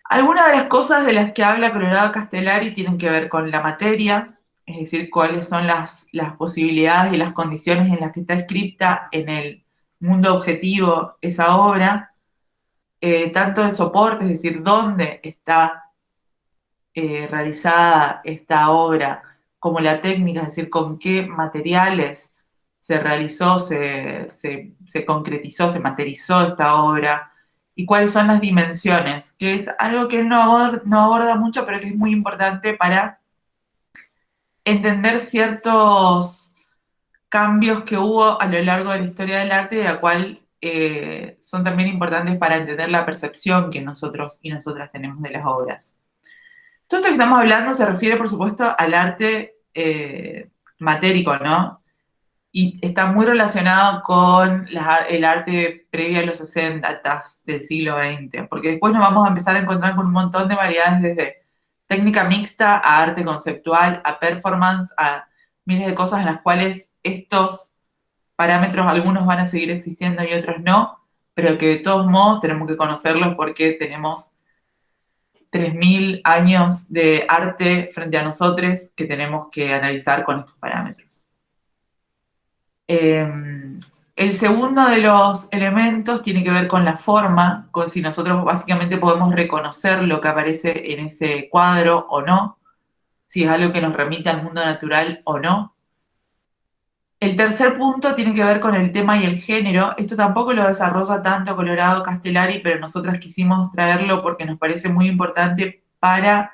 Algunas de las cosas de las que habla Colorado Castellari tienen que ver con la materia, es decir, cuáles son las posibilidades y las condiciones en las que está escrita en el mundo objetivo esa obra, tanto el soporte, es decir, dónde está realizada esta obra, como la técnica, es decir, con qué materiales se realizó, se concretizó, se materializó esta obra, y cuáles son las dimensiones, que es algo que él no aborda mucho, pero que es muy importante para entender ciertos cambios que hubo a lo largo de la historia del arte, de la cual son también importantes para entender la percepción que nosotros y nosotras tenemos de las obras. Todo esto que estamos hablando se refiere, por supuesto, al arte matérico, ¿no? Y está muy relacionado con el arte previo a los 60 del siglo XX, porque después nos vamos a empezar a encontrar con un montón de variedades, desde técnica mixta a arte conceptual, a performance, a miles de cosas en las cuales estos parámetros, algunos van a seguir existiendo y otros no, pero que de todos modos tenemos que conocerlos porque tenemos 3000 años de arte frente a nosotros que tenemos que analizar con estos parámetros. El segundo de los elementos tiene que ver con la forma, con si nosotros básicamente podemos reconocer lo que aparece en ese cuadro o no, si es algo que nos remite al mundo natural o no. El tercer punto tiene que ver con el tema y el género. Esto tampoco lo desarrolla tanto Colorado Castellari, pero nosotras quisimos traerlo porque nos parece muy importante para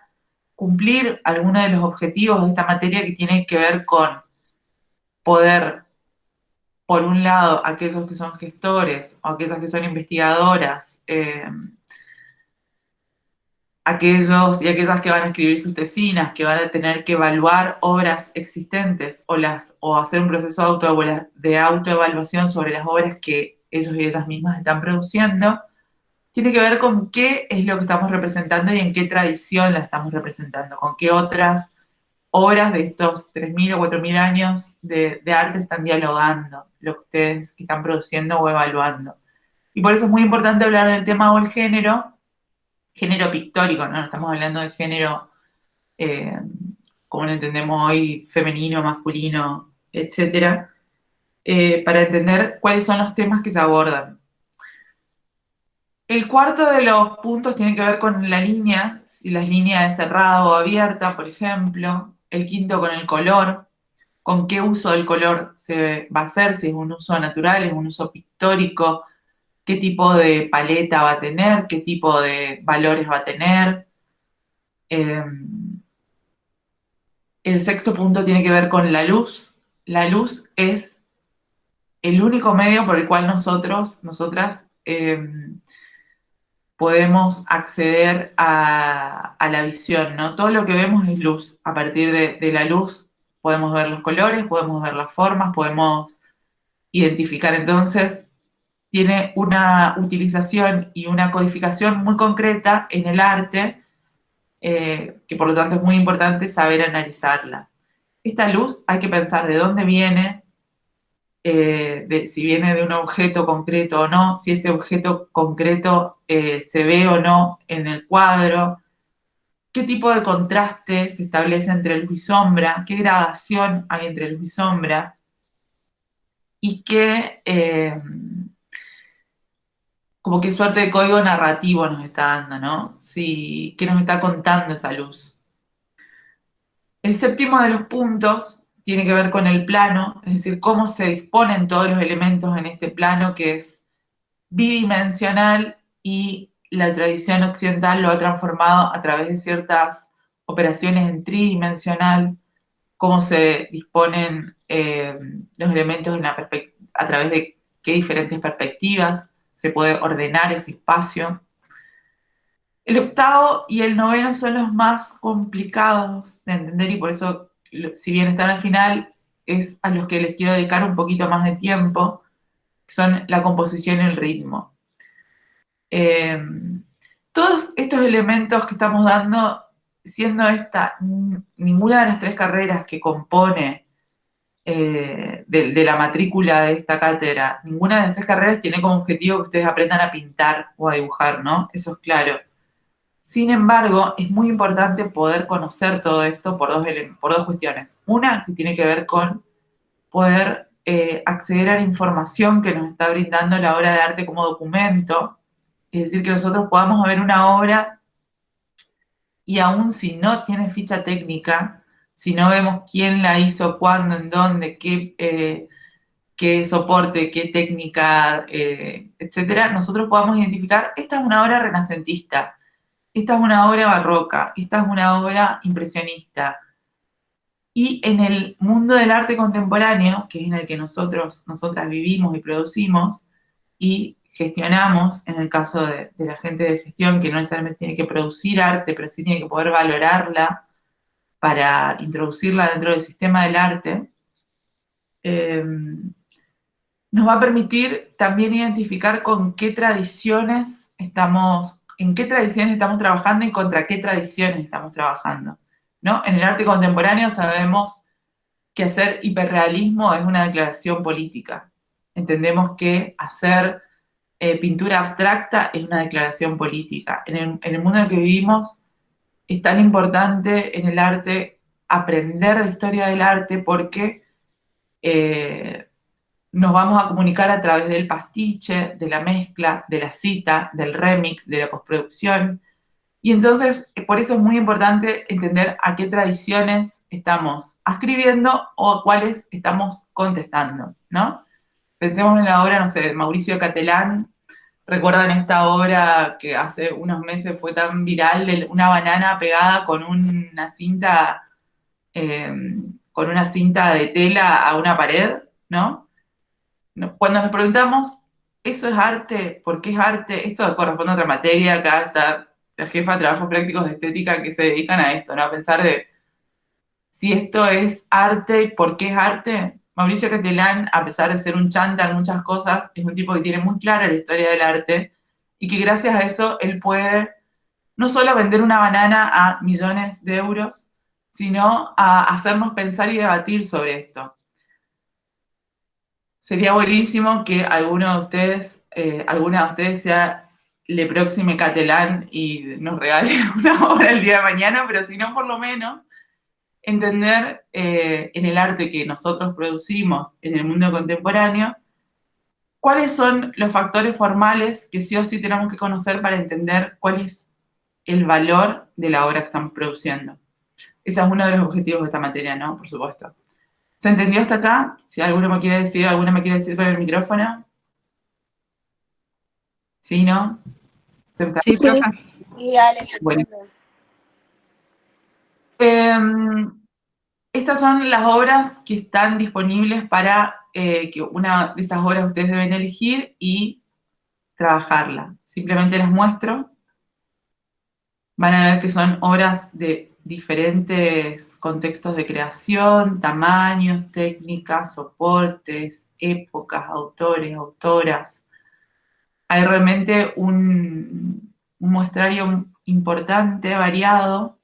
cumplir algunos de los objetivos de esta materia, que tiene que ver con poder, por un lado, aquellos que son gestores o aquellas que son investigadoras, aquellos y aquellas que van a escribir sus tesinas, que van a tener que evaluar obras existentes o hacer un proceso de autoevaluación sobre las obras que ellos y ellas mismas están produciendo, tiene que ver con qué es lo que estamos representando y en qué tradición la estamos representando, con qué otras obras de estos 3000 o 4000 años de arte están dialogando, lo que ustedes están produciendo o evaluando. Y por eso es muy importante hablar del tema o el género pictórico, ¿no? No estamos hablando de género eh, como lo entendemos hoy, femenino, masculino, etcétera, para entender cuáles son los temas que se abordan. El cuarto de los puntos tiene que ver con la línea, si la línea es cerrada o abierta, por ejemplo. El quinto con el color, con qué uso del color se va a hacer, si es un uso natural, es un uso pictórico, qué tipo de paleta va a tener, qué tipo de valores va a tener. Eh, el sexto punto tiene que ver con la luz. La luz es el único medio por el cual nosotras, podemos acceder a la visión, ¿no? Todo lo que vemos es luz. A partir de la luz podemos ver los colores, podemos ver las formas, podemos identificar. Entonces, tiene una utilización y una codificación muy concreta en el arte, que por lo tanto es muy importante saber analizarla. Esta luz hay que pensar de dónde viene, si viene de un objeto concreto o no, si ese objeto concreto se ve o no en el cuadro, qué tipo de contraste se establece entre luz y sombra, qué gradación hay entre luz y sombra, y como qué suerte de código narrativo nos está dando, ¿no? Si, ¿qué nos está contando esa luz? El séptimo de los puntos tiene que ver con el plano, es decir, cómo se disponen todos los elementos en este plano que es bidimensional, y la tradición occidental lo ha transformado a través de ciertas operaciones en tridimensional, cómo se disponen los elementos a través de qué diferentes perspectivas se puede ordenar ese espacio. El octavo y el noveno son los más complicados de entender, y por eso, si bien están al final, es a los que les quiero dedicar un poquito más de tiempo, que son la composición y el ritmo. Eh, Todos estos elementos que estamos dando, siendo esta ninguna de las tres carreras que compone de la matrícula de esta cátedra, ninguna de las tres carreras tiene como objetivo que ustedes aprendan a pintar o a dibujar, ¿no? Eso es claro. Sin embargo, es muy importante poder conocer todo esto por dos cuestiones. Una, que tiene que ver con poder acceder a la información que nos está brindando la obra de arte como documento, es decir, que nosotros podamos ver una obra y aún si no tiene ficha técnica, si no vemos quién la hizo, cuándo, en dónde, qué soporte, qué técnica, etcétera, nosotros podamos identificar, esta es una obra renacentista, esta es una obra barroca, esta es una obra impresionista. Y en el mundo del arte contemporáneo, que es en el que nosotras vivimos y producimos y gestionamos, en el caso de la gente de gestión, que no necesariamente tiene que producir arte, pero sí tiene que poder valorarla para introducirla dentro del sistema del arte, nos va a permitir también identificar en qué tradiciones estamos trabajando y contra qué tradiciones estamos trabajando, ¿no? En el arte contemporáneo sabemos que hacer hiperrealismo es una declaración política. Entendemos que hacer pintura abstracta es una declaración política. En el mundo en el que vivimos es tan importante en el arte aprender de historia del arte porque eh, nos vamos a comunicar a través del pastiche, de la mezcla, de la cita, del remix, de la postproducción. Y entonces, por eso es muy importante entender a qué tradiciones estamos ascribiendo o cuáles estamos contestando, ¿no? Pensemos en la obra, no sé, de Mauricio Catelán. ¿Recuerdan esta obra que hace unos meses fue tan viral de una banana pegada eh, con una cinta de tela a una pared, ¿no? Cuando nos preguntamos, ¿eso es arte? ¿Por qué es arte? Eso corresponde a otra materia. Acá está la jefa de trabajos prácticos de estética que se dedican a esto, ¿no? A pensar de si esto es arte y por qué es arte. Mauricio Catelán, a pesar de ser un chanta en muchas cosas, es un tipo que tiene muy clara la historia del arte y que gracias a eso él puede no solo vender una banana a millones de euros, sino a hacernos pensar y debatir sobre esto. Sería buenísimo que alguna de ustedes sea Le Próxime Catelán y nos regale una obra el día de mañana, pero si no, por lo menos entender en el arte que nosotros producimos en el mundo contemporáneo, cuáles son los factores formales que sí o sí tenemos que conocer para entender cuál es el valor de la obra que estamos produciendo. Ese es uno de los objetivos de esta materia, ¿no? Por supuesto. ¿Se entendió hasta acá? Si alguno me quiere decir, alguna me quiere decir con el micrófono. ¿Sí, no? ¿Se está? Sí, profe. Y dale, se Bueno. entiende. Estas son las obras que están disponibles para que una de estas obras ustedes deben elegir y trabajarla. Simplemente las muestro. Van a ver que son obras de diferentes contextos de creación, tamaños, técnicas, soportes, épocas, autores, autoras. Hay realmente un muestrario importante, variado.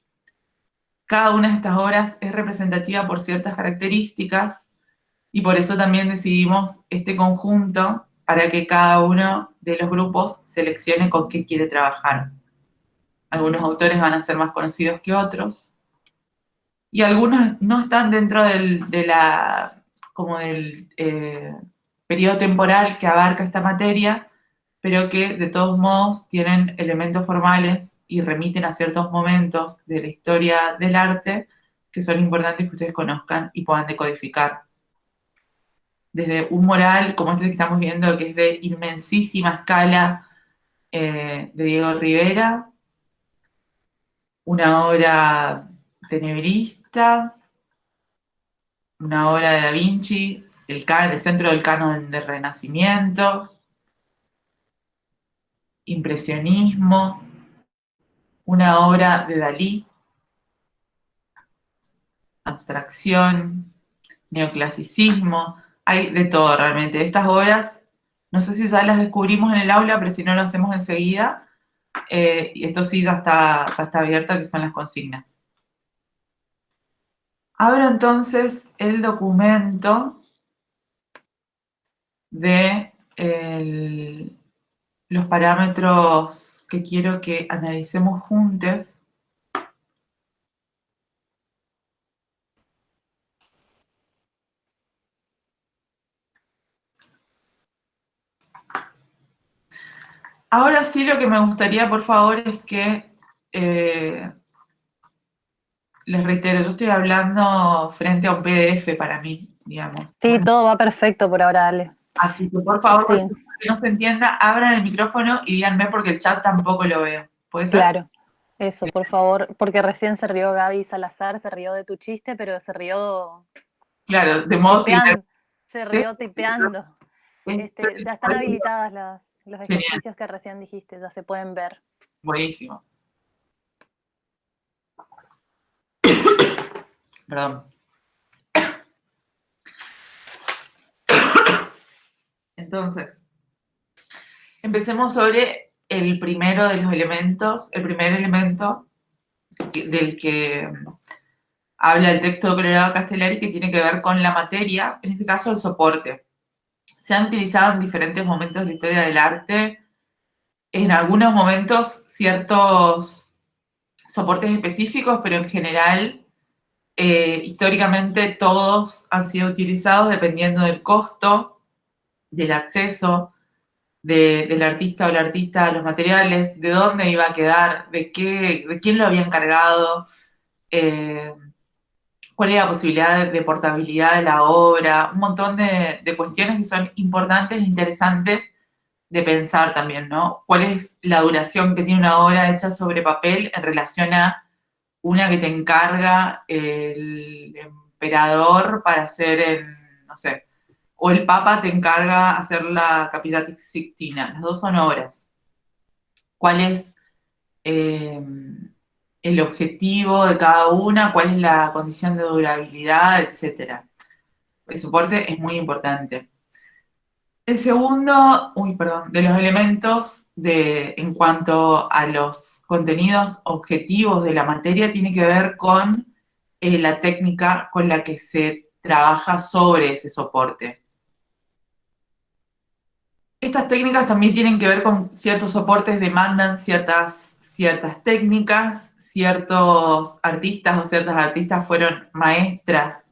Cada una de estas obras es representativa por ciertas características y por eso también decidimos este conjunto para que cada uno de los grupos seleccione con qué quiere trabajar. Algunos autores van a ser más conocidos que otros y algunos no están dentro del periodo temporal que abarca esta materia, pero que de todos modos tienen elementos formales y remiten a ciertos momentos de la historia del arte que son importantes que ustedes conozcan y puedan decodificar. Desde un mural como este que estamos viendo, que es de inmensísima escala, de Diego Rivera, una obra tenebrista, una obra de Da Vinci, el centro del canon del Renacimiento, impresionismo, una obra de Dalí, abstracción, neoclasicismo, hay de todo realmente. Estas obras, no sé si ya las descubrimos en el aula, pero si no lo hacemos enseguida, y esto sí ya está abierto, que son las consignas. Abro entonces el documento de los parámetros que quiero que analicemos juntos. Ahora sí lo que me gustaría, por favor, es que, les reitero, yo estoy hablando frente a un PDF para mí, digamos. Sí, todo va perfecto por ahora, Ale. Así que, por favor, Sí, que no se entienda, abran el micrófono y díganme porque el chat tampoco lo veo. ¿Puede ser? claro. Eso, por favor, porque recién se rió Gaby Salazar, se rió de tu chiste, pero se rió Claro, de modo silente. tipeando, se rió tipeando. Ya están habilitadas los Genial, ejercicios que recién dijiste, ya se pueden ver. buenísimo. Perdón. Entonces, empecemos sobre el primero de los elementos, el primer elemento del que habla el texto de Colorado Castellari, que tiene que ver con la materia, en este caso el soporte. Se han utilizado en diferentes momentos de la historia del arte, en algunos momentos ciertos soportes específicos, pero en general, históricamente todos han sido utilizados dependiendo del costo, del acceso, del artista o la artista a los materiales, de dónde iba a quedar, de quién lo había encargado, eh, cuál era la posibilidad de portabilidad de la obra, un montón de cuestiones que son importantes e interesantes de pensar también, ¿no? ¿Cuál es la duración que tiene una obra hecha sobre papel en relación a una que te encarga el emperador para hacer no sé, o el papa te encarga hacer la Capilla Sixtina? Las dos son obras. ¿Cuál es eh, el objetivo de cada una? ¿Cuál es la condición de durabilidad, etcétera? El soporte es muy importante. El segundo, perdón, de los elementos en cuanto a los contenidos objetivos de la materia tiene que ver con la técnica con la que se trabaja sobre ese soporte. Estas técnicas también tienen que ver con ciertos soportes, demandan ciertas técnicas, ciertos artistas o ciertas artistas fueron maestras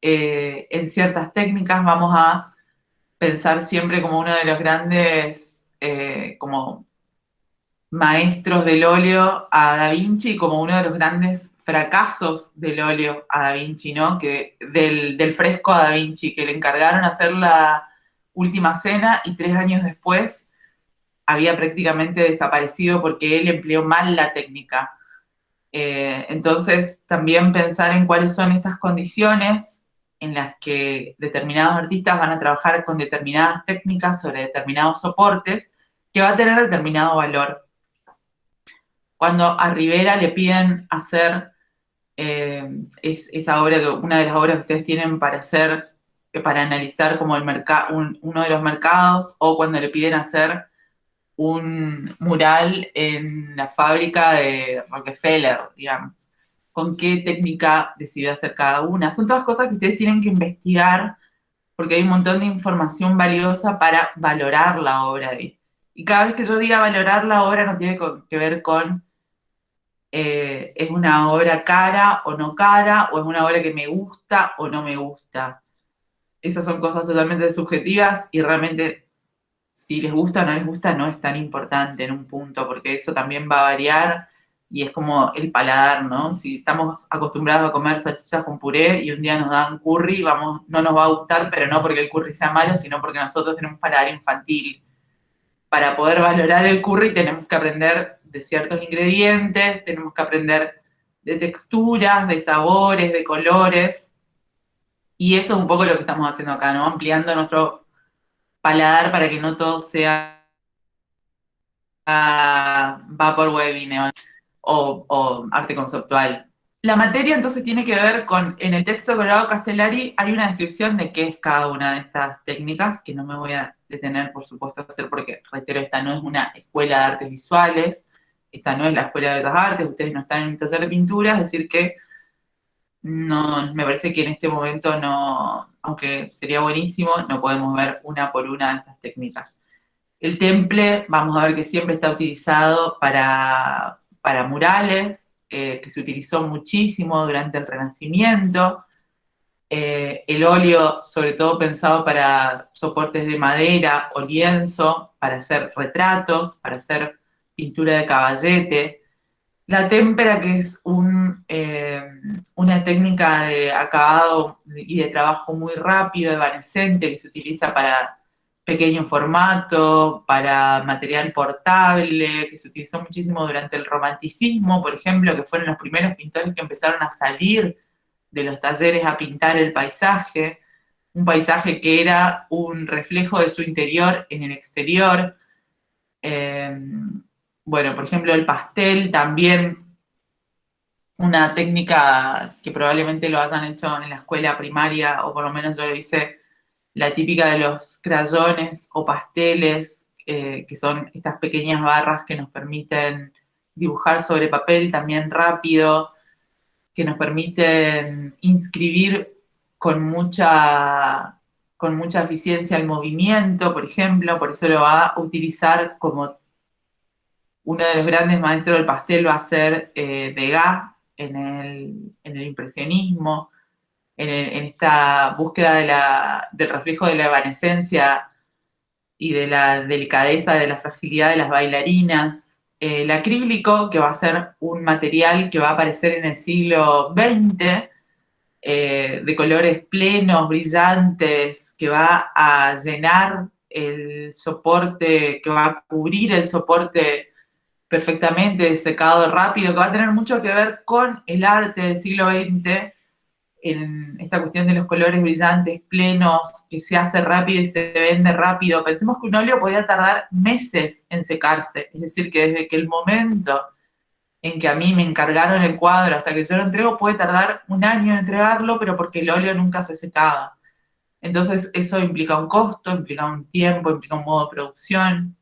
en ciertas técnicas. Vamos a pensar siempre como uno de los grandes como maestros del óleo a Da Vinci, como uno de los grandes fracasos del óleo a Da Vinci, ¿no? Del fresco a Da Vinci, que le encargaron hacer la última cena y 3 años después había prácticamente desaparecido porque él empleó mal la técnica. Entonces, también pensar en cuáles son estas condiciones en las que determinados artistas van a trabajar con determinadas técnicas sobre determinados soportes, que va a tener determinado valor. Cuando a Rivera le piden hacer esa obra, una de las obras que ustedes tienen para hacer, para analizar como uno de los mercados, o cuando le piden hacer un mural en la fábrica de Rockefeller, digamos. ¿Con qué técnica decidió hacer cada una? Son todas cosas que ustedes tienen que investigar porque hay un montón de información valiosa para valorar la obra ahí. Y cada vez que yo diga valorar la obra no tiene que ver con es una obra cara o no cara, o es una obra que me gusta o no me gusta. Esas son cosas totalmente subjetivas y realmente si les gusta o no les gusta no es tan importante en un punto, porque eso también va a variar y es como el paladar, ¿no? Si estamos acostumbrados a comer salchichas con puré y un día nos dan curry, no nos va a gustar, pero no porque el curry sea malo, sino porque nosotros tenemos un paladar infantil. Para poder valorar el curry tenemos que aprender de ciertos ingredientes, tenemos que aprender de texturas, de sabores, de colores, y eso es un poco lo que estamos haciendo acá, ¿no? Ampliando nuestro paladar para que no todo sea vaporwave o arte conceptual. La materia entonces tiene que ver con, en el texto de Colorado Castellari hay una descripción de qué es cada una de estas técnicas, que no me voy a detener, por supuesto, a hacer porque, reitero, esta no es una escuela de artes visuales, esta no es la escuela de bellas artes, ustedes no están en un taller de pintura, es decir que no, me parece que en este momento no, aunque sería buenísimo, no podemos ver una por una de estas técnicas. El temple, vamos a ver que siempre está utilizado para murales, que se utilizó muchísimo durante el Renacimiento. El óleo, sobre todo pensado para soportes de madera o lienzo, para hacer retratos, para hacer pintura de caballete. La témpera, que es una técnica de acabado y de trabajo muy rápido, evanescente, que se utiliza para pequeño formato, para material portable, que se utilizó muchísimo durante el romanticismo, por ejemplo, que fueron los primeros pintores que empezaron a salir de los talleres a pintar el paisaje, un paisaje que era un reflejo de su interior en el exterior. Eh, bueno, por ejemplo, el pastel también, una técnica que probablemente lo hayan hecho en la escuela primaria, o por lo menos yo lo hice, la típica de los crayones o pasteles, que son estas pequeñas barras que nos permiten dibujar sobre papel también rápido, que nos permiten inscribir con con mucha eficiencia el movimiento, por ejemplo, por eso lo va a utilizar como uno de los grandes maestros del pastel va a ser Degas en el impresionismo, en esta búsqueda del reflejo de la evanescencia y de la delicadeza, de la fragilidad de las bailarinas. El acrílico, que va a ser un material que va a aparecer en el siglo XX, de colores plenos, brillantes, que va a llenar el soporte, que va a cubrir el soporte perfectamente, de secado rápido, que va a tener mucho que ver con el arte del siglo XX, en esta cuestión de los colores brillantes, plenos, que se hace rápido y se vende rápido. Pensemos que un óleo podía tardar meses en secarse, es decir, que desde que el momento en que a mí me encargaron el cuadro hasta que yo lo entrego puede tardar un año en entregarlo, pero porque el óleo nunca se secaba. Entonces eso implica un costo, implica un tiempo, implica un modo de producción.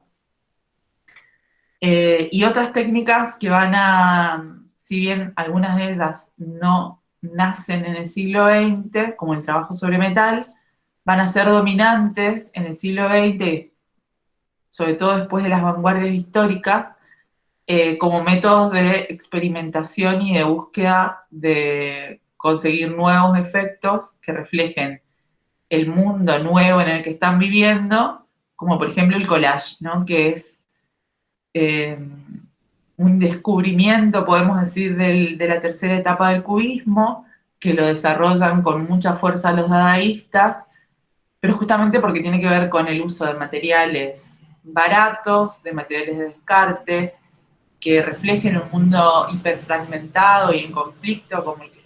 Y otras técnicas que van a, si bien algunas de ellas no nacen en el siglo XX, como el trabajo sobre metal, van a ser dominantes en el siglo XX, sobre todo después de las vanguardias históricas, como métodos de experimentación y de búsqueda de conseguir nuevos efectos que reflejen el mundo nuevo en el que están viviendo, como por ejemplo el collage, ¿no? Que es eh, un descubrimiento, podemos decir, de la tercera etapa del cubismo, que lo desarrollan con mucha fuerza los dadaístas, pero justamente porque tiene que ver con el uso de materiales baratos, de materiales de descarte, que reflejen un mundo hiperfragmentado y en conflicto como el que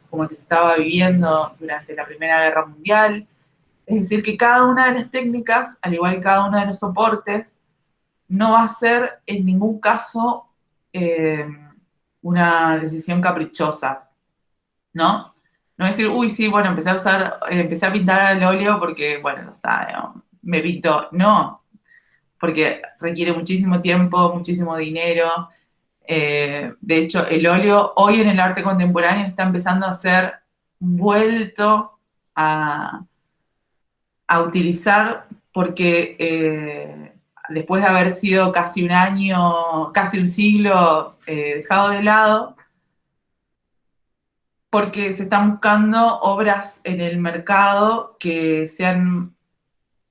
como el que se estaba viviendo durante la Primera Guerra Mundial. Es decir, que cada una de las técnicas, al igual que cada uno de los soportes, no va a ser en ningún caso eh, una decisión caprichosa, ¿no? No decir, uy, sí, bueno, empecé a pintar al óleo porque, bueno, está, ¿no? Me pintó. No, porque requiere muchísimo tiempo, muchísimo dinero. De hecho, el óleo hoy en el arte contemporáneo está empezando a ser vuelto a, a utilizar porque después de haber sido casi un año, casi un siglo dejado de lado, porque se están buscando obras en el mercado que sean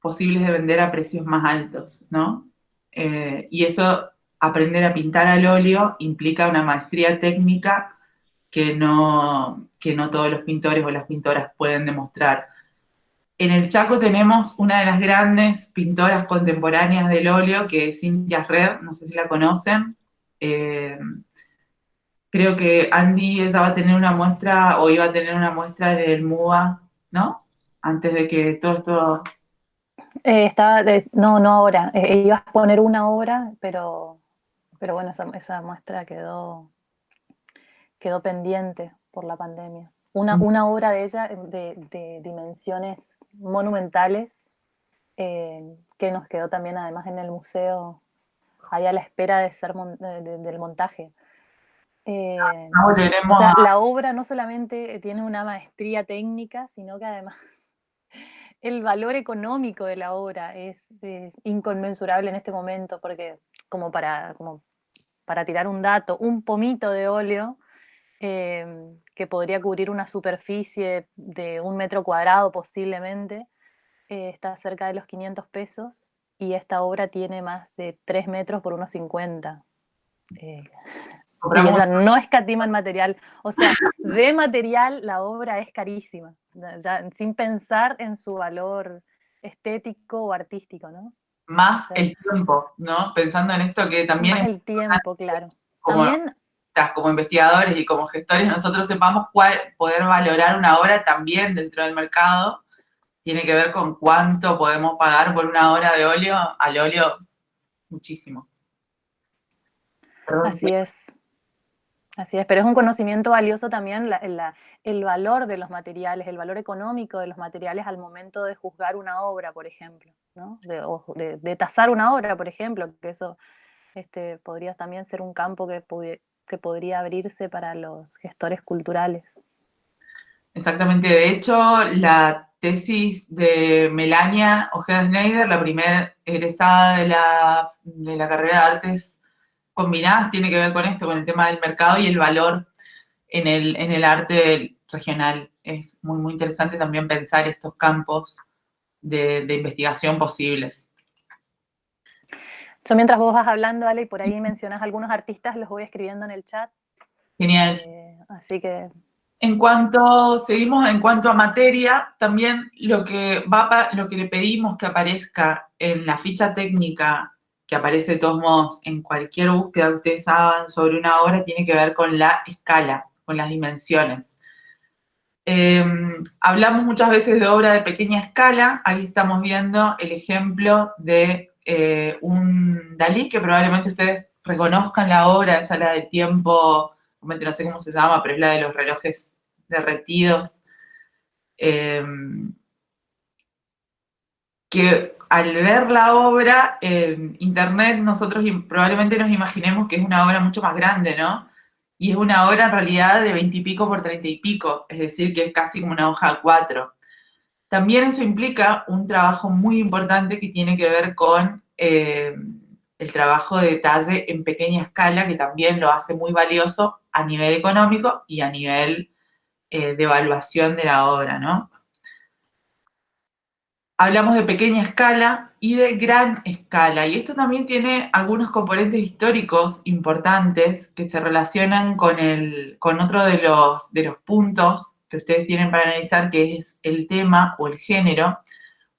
posibles de vender a precios más altos, ¿no? Y eso, aprender a pintar al óleo, implica una maestría técnica que no todos los pintores o las pintoras pueden demostrar. En el Chaco tenemos una de las grandes pintoras contemporáneas del óleo, que es Cintia Red, no sé si la conocen. Eh, Creo que Andy ella va a tener una muestra, o iba a tener una muestra en el MUA, ¿no? Antes de que todo esto... No, no ahora. Ibas a poner una obra, pero bueno, esa muestra quedó pendiente por la pandemia. Una obra de ella de dimensiones monumentales, que nos quedó también además en el museo, ahí a la espera de del montaje. No O volveremos sea, a... la obra no solamente tiene una maestría técnica, sino que además el valor económico de la obra es inconmensurable en este momento, porque como para tirar un dato, un pomito de óleo que podría cubrir una superficie de 1 metro cuadrado posiblemente, está cerca de los 500 pesos y esta obra tiene más de 3 metros por unos 50. Eh, y Compramos no escatiman material, o sea, de material la obra es carísima, ya, sin pensar en su valor estético o artístico, ¿no? O más sea, el tiempo, ¿no? Pensando en esto que también más es el tiempo, claro. como, También, como investigadores y como gestores, nosotros sepamos poder valorar una obra también dentro del mercado, tiene que ver con cuánto podemos pagar por una obra de óleo, al óleo, muchísimo. Perdón. así es. Así es, pero es un conocimiento valioso también el valor de los materiales, el valor económico de los materiales al momento de juzgar una obra, por ejemplo, ¿no? De tasar una obra, por ejemplo, que eso podría también ser un campo que podría abrirse para los gestores culturales. Exactamente, de hecho, la tesis de Melania Ojeda Schneider, la primera egresada de la carrera de artes combinadas, tiene que ver con esto, con el tema del mercado y el valor en el arte regional. Es muy, muy interesante también pensar estos campos de investigación posibles. Yo mientras vos vas hablando, Ale, y por ahí mencionas algunos artistas, los voy escribiendo en el chat, Genial. así que Seguimos en cuanto a materia, también lo que le pedimos que aparezca en la ficha técnica, que aparece de todos modos en cualquier búsqueda que ustedes hagan sobre una obra, tiene que ver con la escala, con las dimensiones. Hablamos muchas veces de obra de pequeña escala, ahí estamos viendo el ejemplo de un Dalí, que probablemente ustedes reconozcan la obra de Sala del Tiempo, no sé cómo se llama, pero es la de los relojes derretidos, que al ver la obra en internet nosotros probablemente nos imaginemos que es una obra mucho más grande, ¿no? Y es una obra en realidad de 20 y pico por 30 y pico, es decir, que es casi como una hoja A4. También eso implica un trabajo muy importante que tiene que ver con el trabajo de detalle en pequeña escala, que también lo hace muy valioso a nivel económico y a nivel de evaluación de la obra, ¿no? Hablamos de pequeña escala y de gran escala, y esto también tiene algunos componentes históricos importantes que se relacionan con otro de los puntos que ustedes tienen para analizar, que es el tema o el género,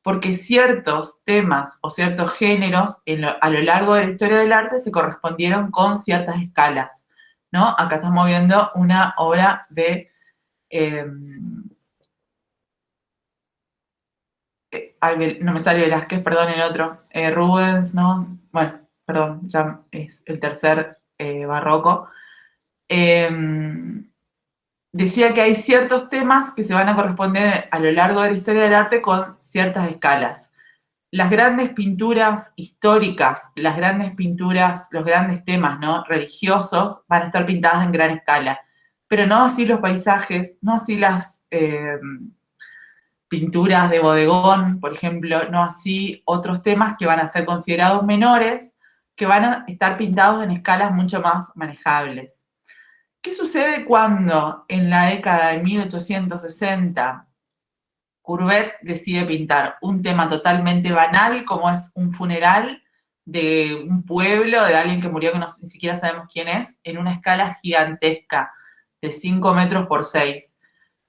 porque ciertos temas o ciertos géneros a lo largo de la historia del arte se correspondieron con ciertas escalas, ¿no? Acá estamos viendo una obra de no me sale Velázquez, perdón, el otro, Rubens, ¿no? Bueno, perdón, ya es el tercer barroco. Eh, Decía que hay ciertos temas que se van a corresponder a lo largo de la historia del arte con ciertas escalas. Las grandes pinturas históricas, las grandes pinturas, los grandes temas, ¿no? Religiosos van a estar pintadas en gran escala, pero no así los paisajes, no así las pinturas de bodegón, por ejemplo, no así otros temas que van a ser considerados menores, que van a estar pintados en escalas mucho más manejables. ¿Qué sucede cuando en la década de 1860 Courbet decide pintar un tema totalmente banal como es un funeral de un pueblo, de alguien que murió que ni siquiera sabemos quién es, en una escala gigantesca de 5 metros por 6?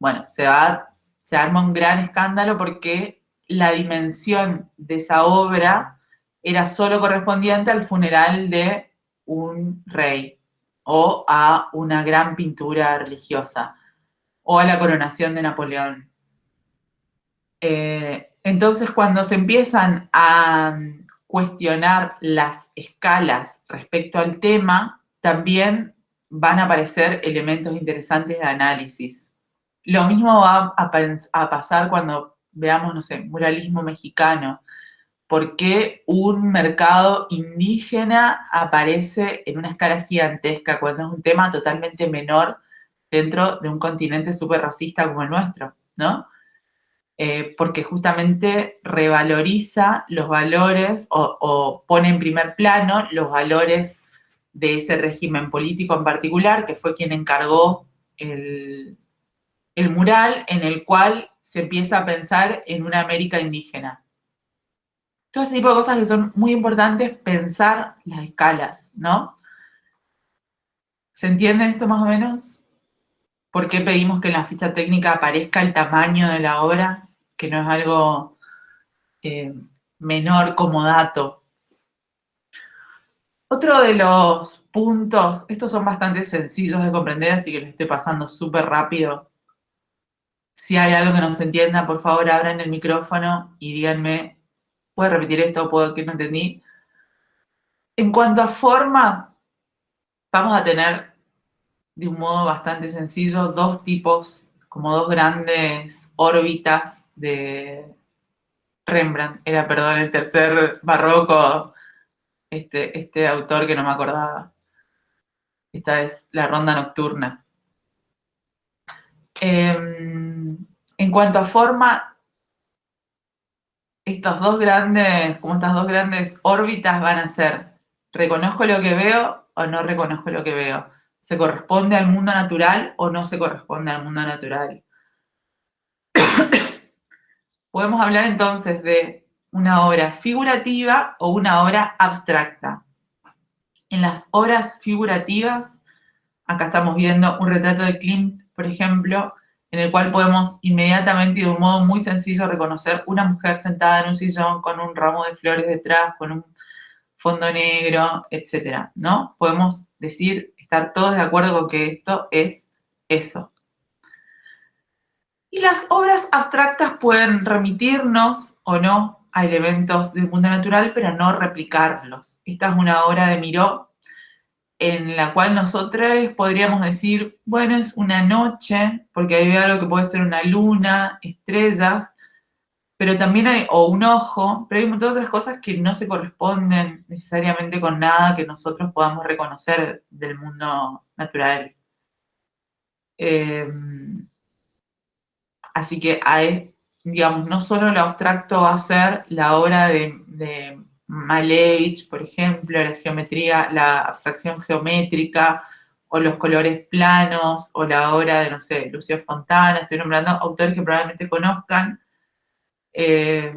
Bueno, se arma un gran escándalo porque la dimensión de esa obra era solo correspondiente al funeral de un rey o a una gran pintura religiosa o a la coronación de Napoleón. Entonces, cuando se empiezan a cuestionar las escalas respecto al tema, también van a aparecer elementos interesantes de análisis. Lo mismo va a pasar cuando veamos, no sé, muralismo mexicano. ¿Por qué un mercado indígena aparece en una escala gigantesca cuando es un tema totalmente menor dentro de un continente súper racista como el nuestro, ¿no? porque justamente revaloriza los valores o pone en primer plano los valores de ese régimen político en particular, que fue quien encargó el mural, en el cual se empieza a pensar en una América indígena. Todo ese tipo de cosas que son muy importantes, pensar las escalas, ¿no? ¿Se entiende esto más o menos? ¿Por qué pedimos que en la ficha técnica aparezca el tamaño de la obra? Que no es algo eh, menor como dato. Otro de los puntos, estos son bastante sencillos de comprender, así que los estoy pasando súper rápido. Si hay algo que no se entienda, por favor abran el micrófono y díganme, ¿puedo repetir esto o puedo que no entendí? En cuanto a forma, vamos a tener de un modo bastante sencillo dos tipos, como dos grandes órbitas de Rembrandt. Era, perdón, el tercer barroco, este autor que no me acordaba. Esta es la ronda nocturna. En cuanto a forma, estas dos grandes órbitas van a ser, ¿reconozco lo que veo o no reconozco lo que veo? ¿Se corresponde al mundo natural o no se corresponde al mundo natural? Podemos hablar entonces de una obra figurativa o una obra abstracta. En las obras figurativas, acá estamos viendo un retrato de Klimt, por ejemplo, en el cual podemos inmediatamente y de un modo muy sencillo reconocer una mujer sentada en un sillón con un ramo de flores detrás, con un fondo negro, etcétera, ¿no? Podemos decir, estar todos de acuerdo con que esto es eso. Y las obras abstractas pueden remitirnos o no a elementos del mundo natural, pero no replicarlos. Esta es una obra de Miró en la cual nosotros podríamos decir, bueno, es una noche, porque ahí veo algo que puede ser una luna, estrellas, pero también hay, o un ojo, pero hay un montón de otras cosas que no se corresponden necesariamente con nada que nosotros podamos reconocer del mundo natural. Así que hay, digamos, no solo lo abstracto va a ser la obra de Malevich, por ejemplo, la geometría, la abstracción geométrica, o los colores planos, o la obra de, no sé, Lucio Fontana, estoy nombrando autores que probablemente conozcan, eh,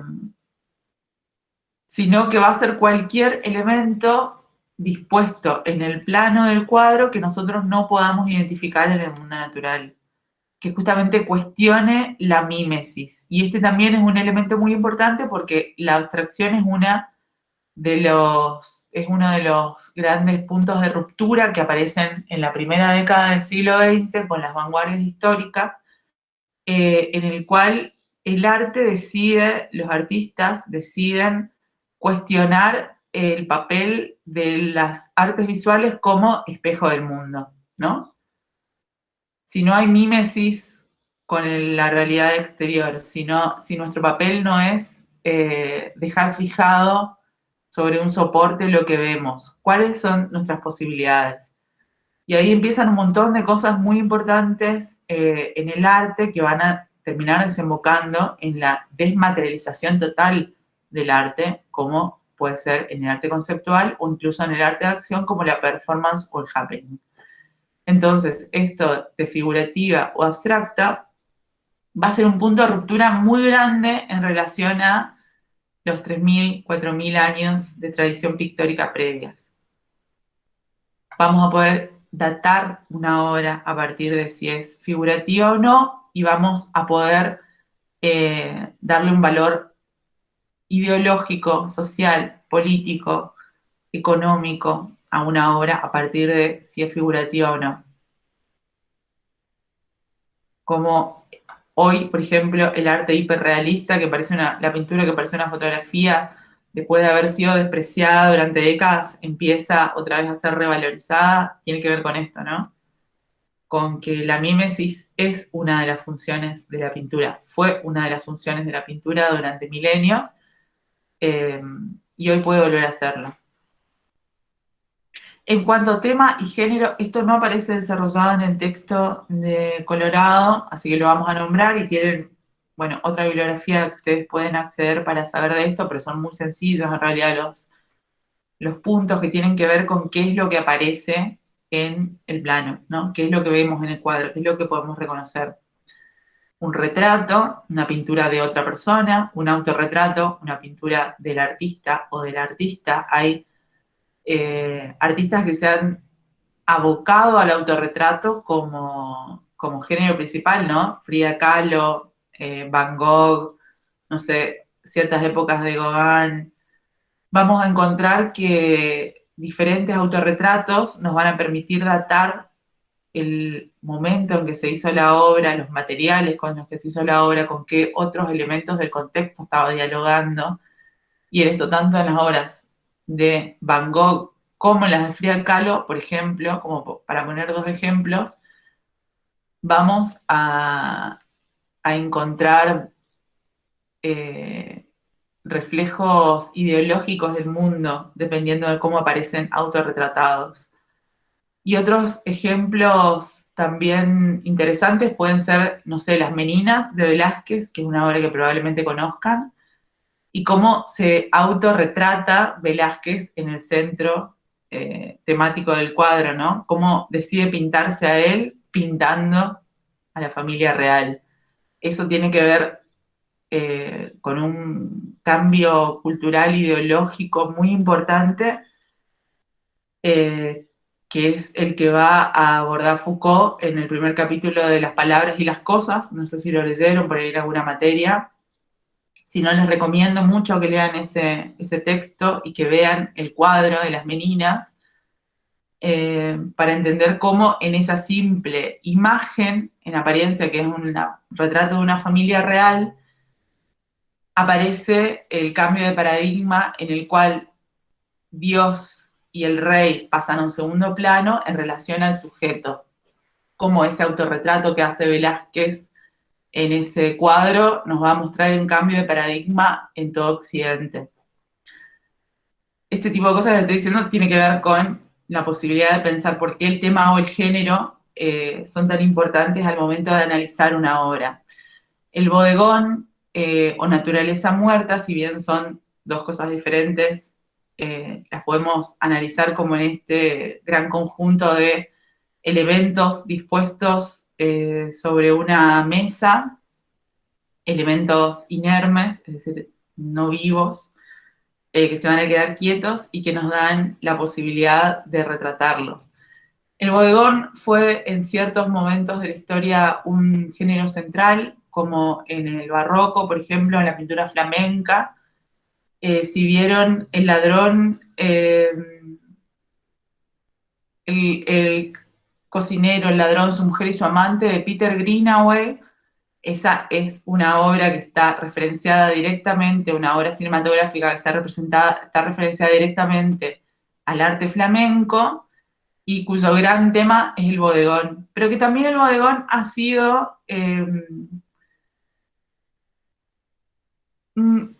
sino que va a ser cualquier elemento dispuesto en el plano del cuadro que nosotros no podamos identificar en el mundo natural, que justamente cuestione la mímesis. Y este también es un elemento muy importante porque la abstracción es es uno de los grandes puntos de ruptura que aparecen en la primera década del siglo XX con las vanguardias históricas, en el cual el arte decide, los artistas deciden cuestionar el papel de las artes visuales como espejo del mundo, ¿no? Si no hay mímesis con la realidad exterior, si nuestro papel no es dejar fijado sobre un soporte lo que vemos, cuáles son nuestras posibilidades. Y ahí empiezan un montón de cosas muy importantes en el arte que van a terminar desembocando en la desmaterialización total del arte, como puede ser en el arte conceptual o incluso en el arte de acción como la performance o el happening. Entonces, esto de figurativa o abstracta va a ser un punto de ruptura muy grande en relación a los 3.000, 4.000 años de tradición pictórica previas. Vamos a poder datar una obra a partir de si es figurativa o no, y vamos a poder darle un valor ideológico, social, político, económico a una obra a partir de si es figurativa o no. Como hoy, por ejemplo, el arte hiperrealista, que parece la pintura que parece una fotografía, después de haber sido despreciada durante décadas, empieza otra vez a ser revalorizada, tiene que ver con esto, ¿no? Con que la mímesis es una de las funciones de la pintura, fue una de las funciones de la pintura durante milenios, eh, y hoy puede volver a hacerlo. En cuanto a tema y género, esto no aparece desarrollado en el texto de Colorado, así que lo vamos a nombrar y tienen bueno, otra bibliografía que ustedes pueden acceder para saber de esto, pero son muy sencillos en realidad los puntos que tienen que ver con qué es lo que aparece en el plano, ¿no? ¿Qué es lo que vemos en el cuadro? ¿Qué es lo que podemos reconocer? Un retrato, una pintura de otra persona, un autorretrato, una pintura del artista o del artista. Hay artistas que se han abocado al autorretrato como género principal, ¿no? Frida Kahlo, Van Gogh, no sé, ciertas épocas de Gauguin. Vamos a encontrar que diferentes autorretratos nos van a permitir datar el momento en que se hizo la obra, los materiales con los que se hizo la obra, con qué otros elementos del contexto estaba dialogando. Y en esto tanto en las obras de Van Gogh como en las de Frida Kahlo, por ejemplo, como para poner dos ejemplos, vamos a encontrar eh, reflejos ideológicos del mundo, dependiendo de cómo aparecen autorretratados. Y otros ejemplos también interesantes pueden ser, no sé, Las Meninas de Velázquez, que es una obra que probablemente conozcan, y cómo se autorretrata Velázquez en el centro temático del cuadro, ¿no? Cómo decide pintarse a él pintando a la familia real. Eso tiene que ver con un cambio cultural, ideológico muy importante, eh, que es el que va a abordar Foucault en el primer capítulo de Las palabras y las cosas. No sé si lo leyeron por ahí en alguna materia. Si no, les recomiendo mucho que lean ese texto y que vean el cuadro de las meninas, para entender cómo en esa simple imagen, en apariencia que es un retrato de una familia real, aparece el cambio de paradigma en el cual Dios y el rey pasan a un segundo plano en relación al sujeto, como ese autorretrato que hace Velázquez en ese cuadro nos va a mostrar un cambio de paradigma en todo Occidente. Este tipo de cosas que les estoy diciendo tiene que ver con la posibilidad de pensar por qué el tema o el género son tan importantes al momento de analizar una obra. El bodegón o naturaleza muerta, si bien son dos cosas diferentes, las podemos analizar como en este gran conjunto de elementos dispuestos sobre una mesa, elementos inermes, es decir, no vivos, que se van a quedar quietos y que nos dan la posibilidad de retratarlos. El bodegón fue en ciertos momentos de la historia un género central, como en el barroco, por ejemplo, en la pintura flamenca. Si vieron El ladrón, el cocinero, el ladrón, su mujer y su amante, de Peter Greenaway, esa es una obra que está referenciada directamente, una obra cinematográfica que está referenciada directamente al arte flamenco y cuyo gran tema es el bodegón. Pero que también el bodegón ha sido,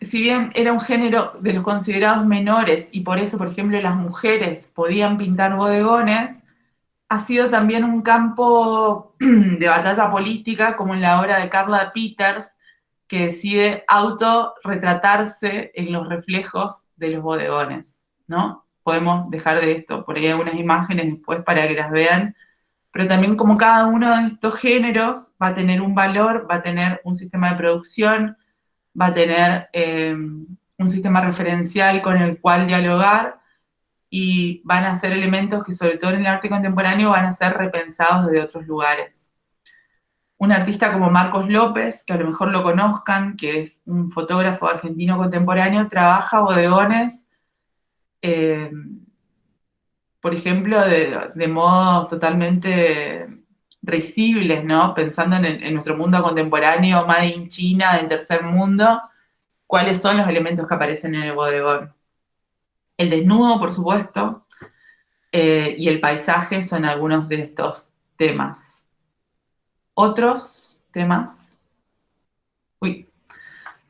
si bien era un género de los considerados menores y por eso, por ejemplo, las mujeres podían pintar bodegones, ha sido también un campo de batalla política, como en la obra de Carla Peters, que decide autorretratarse en los reflejos de los bodegones, ¿no? Podemos dejar de esto, por ahí algunas imágenes después para que las vean, pero también como cada uno de estos géneros va a tener un valor, va a tener un sistema de producción, va a tener un sistema referencial con el cual dialogar, y van a ser elementos que sobre todo en el arte contemporáneo van a ser repensados desde otros lugares. Un artista como Marcos López, que a lo mejor lo conozcan, que es un fotógrafo argentino contemporáneo, trabaja bodegones, eh, por ejemplo, de modos totalmente risibles, ¿no? Pensando en nuestro mundo contemporáneo, Made in China, del tercer mundo, cuáles son los elementos que aparecen en el bodegón. El desnudo, por supuesto, y el paisaje son algunos de estos temas. Otros temas, uy,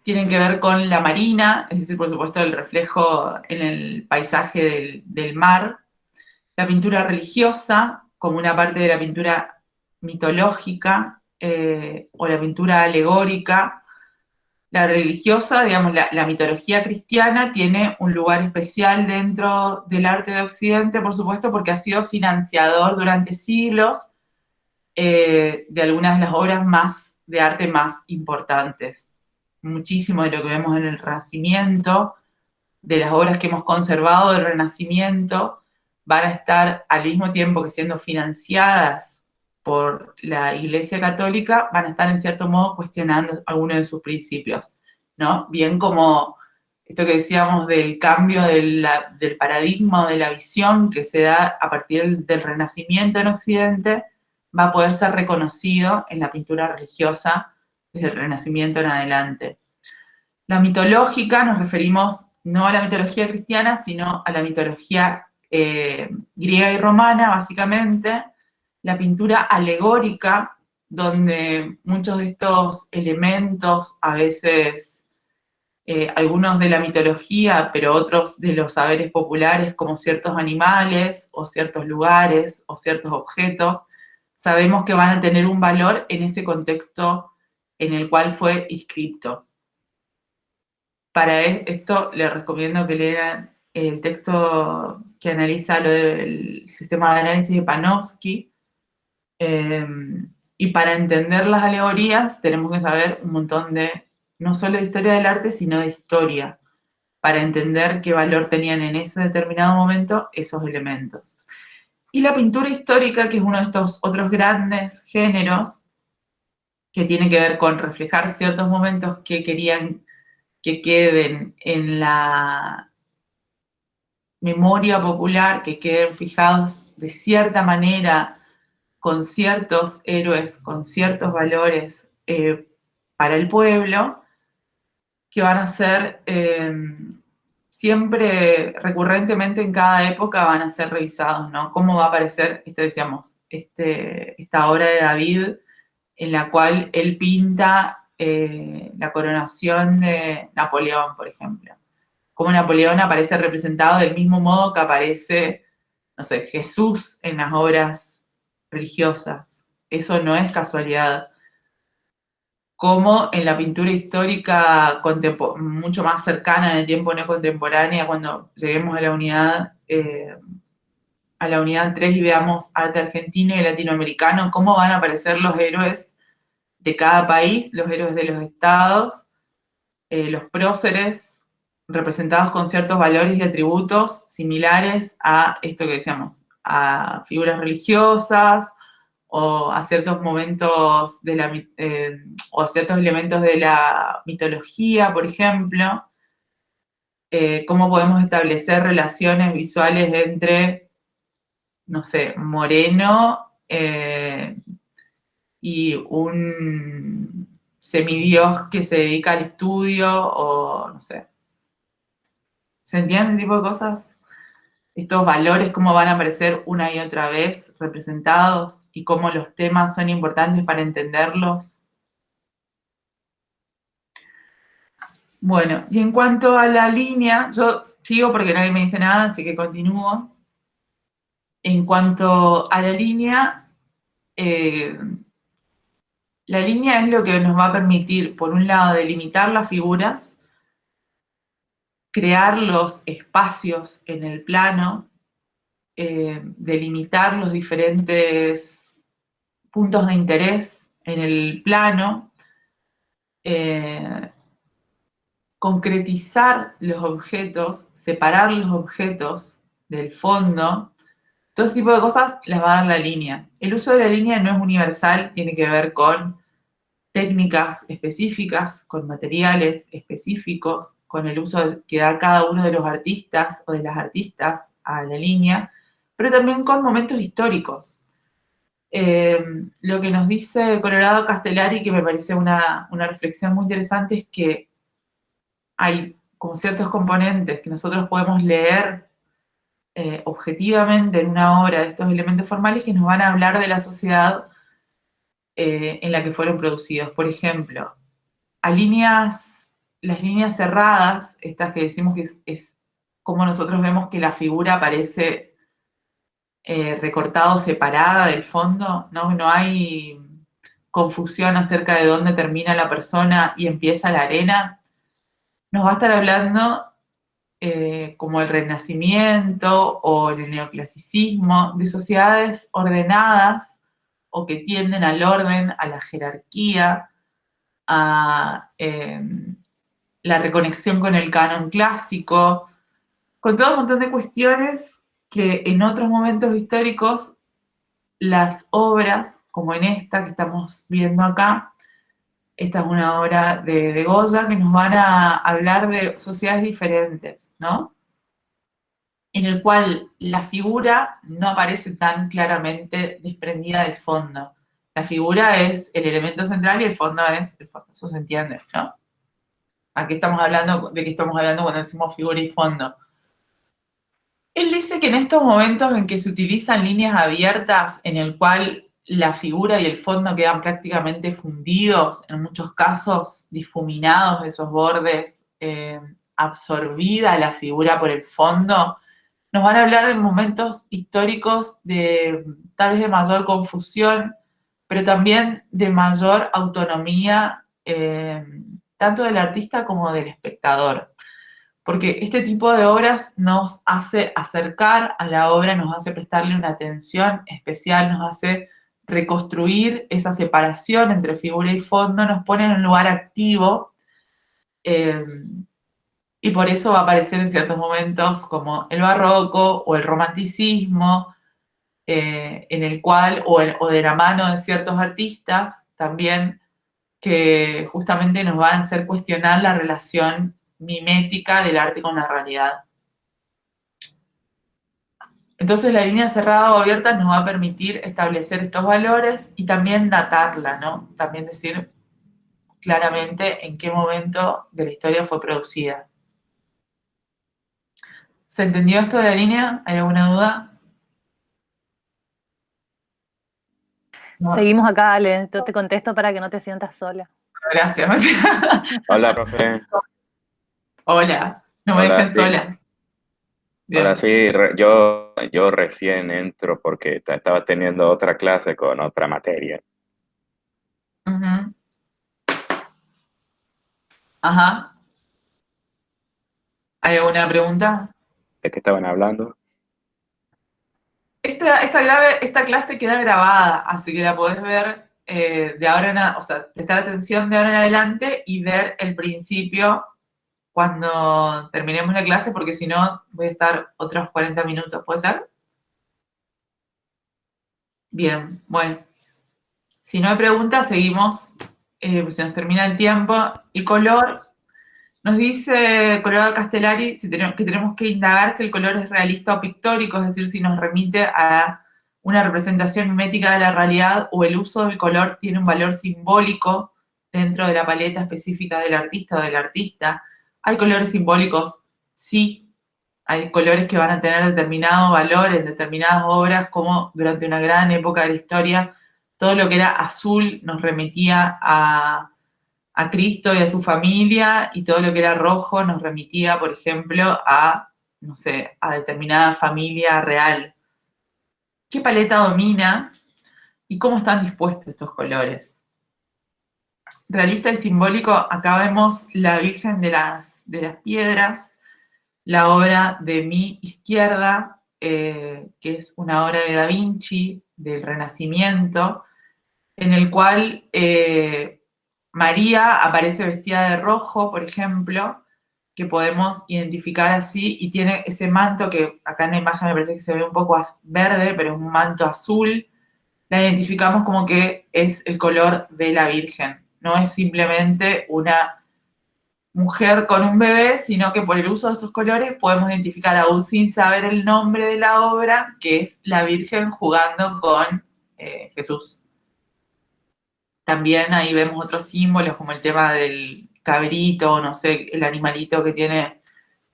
tienen que ver con la marina, es decir, por supuesto, el reflejo en el paisaje del mar, la pintura religiosa como una parte de la pintura mitológica, o la pintura alegórica, La religiosa, digamos, la mitología cristiana tiene un lugar especial dentro del arte de Occidente, por supuesto, porque ha sido financiador durante siglos de algunas de las obras más de arte más importantes. Muchísimo de lo que vemos en el Renacimiento, de las obras que hemos conservado del Renacimiento, van a estar al mismo tiempo que siendo financiadas por la Iglesia Católica, van a estar en cierto modo cuestionando algunos de sus principios, ¿no? Bien como esto que decíamos del cambio del paradigma o de la visión que se da a partir del Renacimiento en Occidente, va a poder ser reconocido en la pintura religiosa desde el Renacimiento en adelante. La mitológica nos referimos no a la mitología cristiana, sino a la mitología griega y romana, básicamente. La pintura alegórica, donde muchos de estos elementos, a veces algunos de la mitología, pero otros de los saberes populares, como ciertos animales o ciertos lugares o ciertos objetos, sabemos que van a tener un valor en ese contexto en el cual fue inscrito. Para esto les recomiendo que lean el texto que analiza lo del sistema de análisis de Panofsky. Y para entender las alegorías tenemos que saber un montón de, no solo de historia del arte, sino de historia, para entender qué valor tenían en ese determinado momento esos elementos. Y la pintura histórica, que es uno de estos otros grandes géneros, que tiene que ver con reflejar ciertos momentos que querían que queden en la memoria popular, que queden fijados de cierta manera con ciertos héroes, con ciertos valores para el pueblo, que van a ser siempre, recurrentemente en cada época, van a ser revisados, ¿no? ¿Cómo va a aparecer, decíamos, esta obra de David, en la cual él pinta la coronación de Napoleón, por ejemplo? Cómo Napoleón aparece representado del mismo modo que aparece, no sé, Jesús en las obras religiosas. Eso no es casualidad. Como en la pintura histórica mucho más cercana en el tiempo no contemporánea, cuando lleguemos a la unidad 3 y veamos arte argentino y latinoamericano, cómo van a aparecer los héroes de cada país, los héroes de los estados, los próceres, representados con ciertos valores y atributos similares a esto que decíamos, a figuras religiosas o a ciertos momentos o a ciertos elementos de la mitología, por ejemplo. Cómo podemos establecer relaciones visuales entre, no sé, Moreno y un semidios que se dedica al estudio o no sé. ¿Se entiende ese tipo de cosas? Estos valores, cómo van a aparecer una y otra vez representados y cómo los temas son importantes para entenderlos. Bueno, y en cuanto a la línea, yo sigo porque nadie me dice nada, así que continúo. En cuanto a la línea es lo que nos va a permitir, por un lado, delimitar las figuras, crear los espacios en el plano, delimitar los diferentes puntos de interés en el plano, concretizar los objetos, separar los objetos del fondo, todo ese tipo de cosas las va a dar la línea. El uso de la línea no es universal, tiene que ver con técnicas específicas, con materiales específicos, con el uso que da cada uno de los artistas o de las artistas a la línea, pero también con momentos históricos. Lo que nos dice Colorado Castellari, que me parece una reflexión muy interesante, es que hay como ciertos componentes que nosotros podemos leer objetivamente en una obra de estos elementos formales que nos van a hablar de la sociedad en la que fueron producidos. Por ejemplo, las líneas cerradas, estas que decimos que es como nosotros vemos que la figura aparece recortada o separada del fondo, ¿no? No hay confusión acerca de dónde termina la persona y empieza la arena, nos va a estar hablando como el Renacimiento o el neoclasicismo, de sociedades ordenadas o que tienden al orden, a la jerarquía, a la reconexión con el canon clásico, con todo un montón de cuestiones que en otros momentos históricos las obras, como en esta que estamos viendo acá, esta es una obra de Goya, que nos van a hablar de sociedades diferentes, ¿no? En el cual la figura no aparece tan claramente desprendida del fondo. La figura es el elemento central y el fondo es el fondo. Eso se entiende, ¿no? Aquí estamos hablando, ¿de qué estamos hablando cuando decimos figura y fondo? Él dice que en estos momentos en que se utilizan líneas abiertas, en el cual la figura y el fondo quedan prácticamente fundidos, en muchos casos difuminados esos bordes, absorbida la figura por el fondo, nos van a hablar de momentos históricos de tal vez de mayor confusión, pero también de mayor autonomía, tanto del artista como del espectador. Porque este tipo de obras nos hace acercar a la obra, nos hace prestarle una atención especial, nos hace reconstruir esa separación entre figura y fondo, nos pone en un lugar activo, eh, y por eso va a aparecer en ciertos momentos como el barroco o el romanticismo, en el cual, o de la mano de ciertos artistas también, que justamente nos van a hacer cuestionar la relación mimética del arte con la realidad. Entonces la línea cerrada o abierta nos va a permitir establecer estos valores y también datarla, ¿no? También decir claramente en qué momento de la historia fue producida. ¿Se entendió esto de la línea? ¿Hay alguna duda? No. Seguimos acá, Ale. Yo te contesto para que no te sientas sola. Gracias. Hola, profe. Hola, no me Hola, dejen sí. sola. Hola, Bien. sí. Yo recién entro porque estaba teniendo otra clase con otra materia. Ujú. Ajá. ¿Hay alguna pregunta? ¿De qué estaban hablando? Esta clase queda grabada, así que la podés ver de ahora o sea, prestar atención de ahora en adelante y ver el principio cuando terminemos la clase, porque si no voy a estar otros 40 minutos, ¿puede ser? Bien, bueno. Si no hay preguntas, seguimos. Pues se nos termina el tiempo. El color, nos dice Colorado Castellari que tenemos que indagar si el color es realista o pictórico, es decir, si nos remite a una representación mimética de la realidad o el uso del color tiene un valor simbólico dentro de la paleta específica del artista o del artista. ¿Hay colores simbólicos? Sí. Hay colores que van a tener determinado valor en determinadas obras, como durante una gran época de la historia, todo lo que era azul nos remitía a Cristo y a su familia, y todo lo que era rojo nos remitía, por ejemplo, a, no sé, a determinada familia real. ¿Qué paleta domina y cómo están dispuestos estos colores? Realista y simbólico, acá vemos la Virgen de las Piedras, la obra de mi izquierda, que es una obra de Da Vinci, del Renacimiento, en el cual María aparece vestida de rojo, por ejemplo, que podemos identificar así, y tiene ese manto que acá en la imagen me parece que se ve un poco verde, pero es un manto azul. La identificamos como que es el color de la Virgen, no es simplemente una mujer con un bebé, sino que por el uso de estos colores podemos identificar, aún sin saber el nombre de la obra, que es la Virgen jugando con Jesús. También ahí vemos otros símbolos, como el tema del cabrito, no sé, el animalito que tiene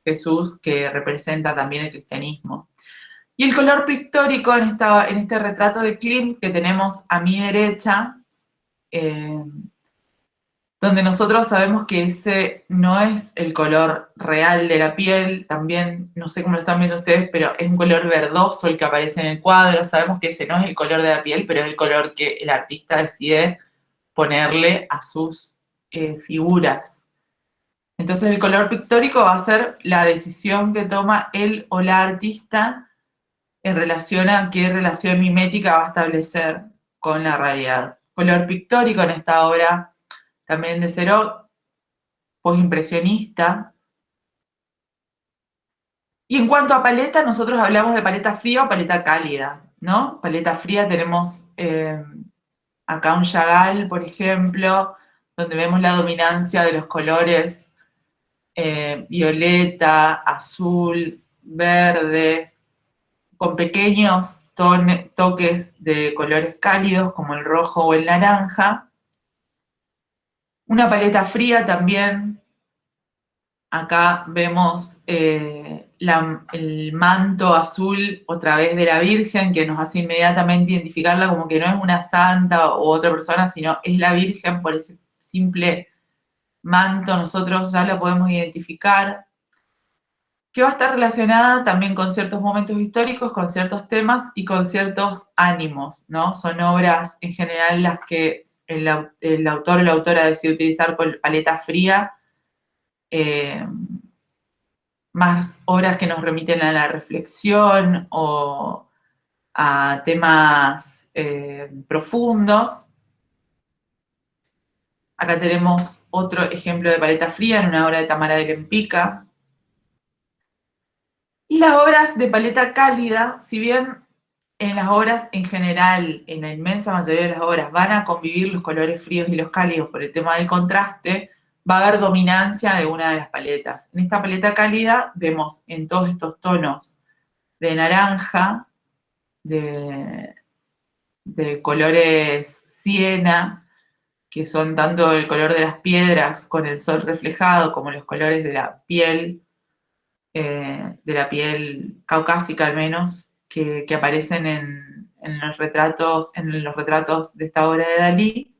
Jesús, que representa también el cristianismo. Y el color pictórico en este retrato de Klimt que tenemos a mi derecha, donde nosotros sabemos que ese no es el color real de la piel, también, no sé cómo lo están viendo ustedes, pero es un color verdoso el que aparece en el cuadro, sabemos que ese no es el color de la piel, pero es el color que el artista decide ponerle a sus figuras. Entonces el color pictórico va a ser la decisión que toma él o la artista en relación a qué relación mimética va a establecer con la realidad. Color pictórico en esta obra también de Seurat, postimpresionista. Y en cuanto a paleta, nosotros hablamos de paleta fría o paleta cálida, ¿no? Paleta fría tenemos acá un Chagall, por ejemplo, donde vemos la dominancia de los colores violeta, azul, verde, con pequeños toques de colores cálidos como el rojo o el naranja. Una paleta fría también. Acá vemos el manto azul otra vez de la Virgen, que nos hace inmediatamente identificarla como que no es una santa o otra persona, sino es la Virgen. Por ese simple manto nosotros ya la podemos identificar, que va a estar relacionada también con ciertos momentos históricos, con ciertos temas y con ciertos ánimos, ¿no? Son obras en general las que el autor o la autora decide utilizar paleta fría, más obras que nos remiten a la reflexión o a temas profundos. Acá tenemos otro ejemplo de paleta fría en una obra de Tamara de Lempicka. Y las obras de paleta cálida, si bien en las obras en general, en la inmensa mayoría de las obras, van a convivir los colores fríos y los cálidos por el tema del contraste, va a haber dominancia de una de las paletas. En esta paleta cálida vemos en todos estos tonos de naranja, de colores siena, que son tanto el color de las piedras con el sol reflejado como los colores de la piel caucásica al menos, que aparecen en los retratos de esta obra de Dalí,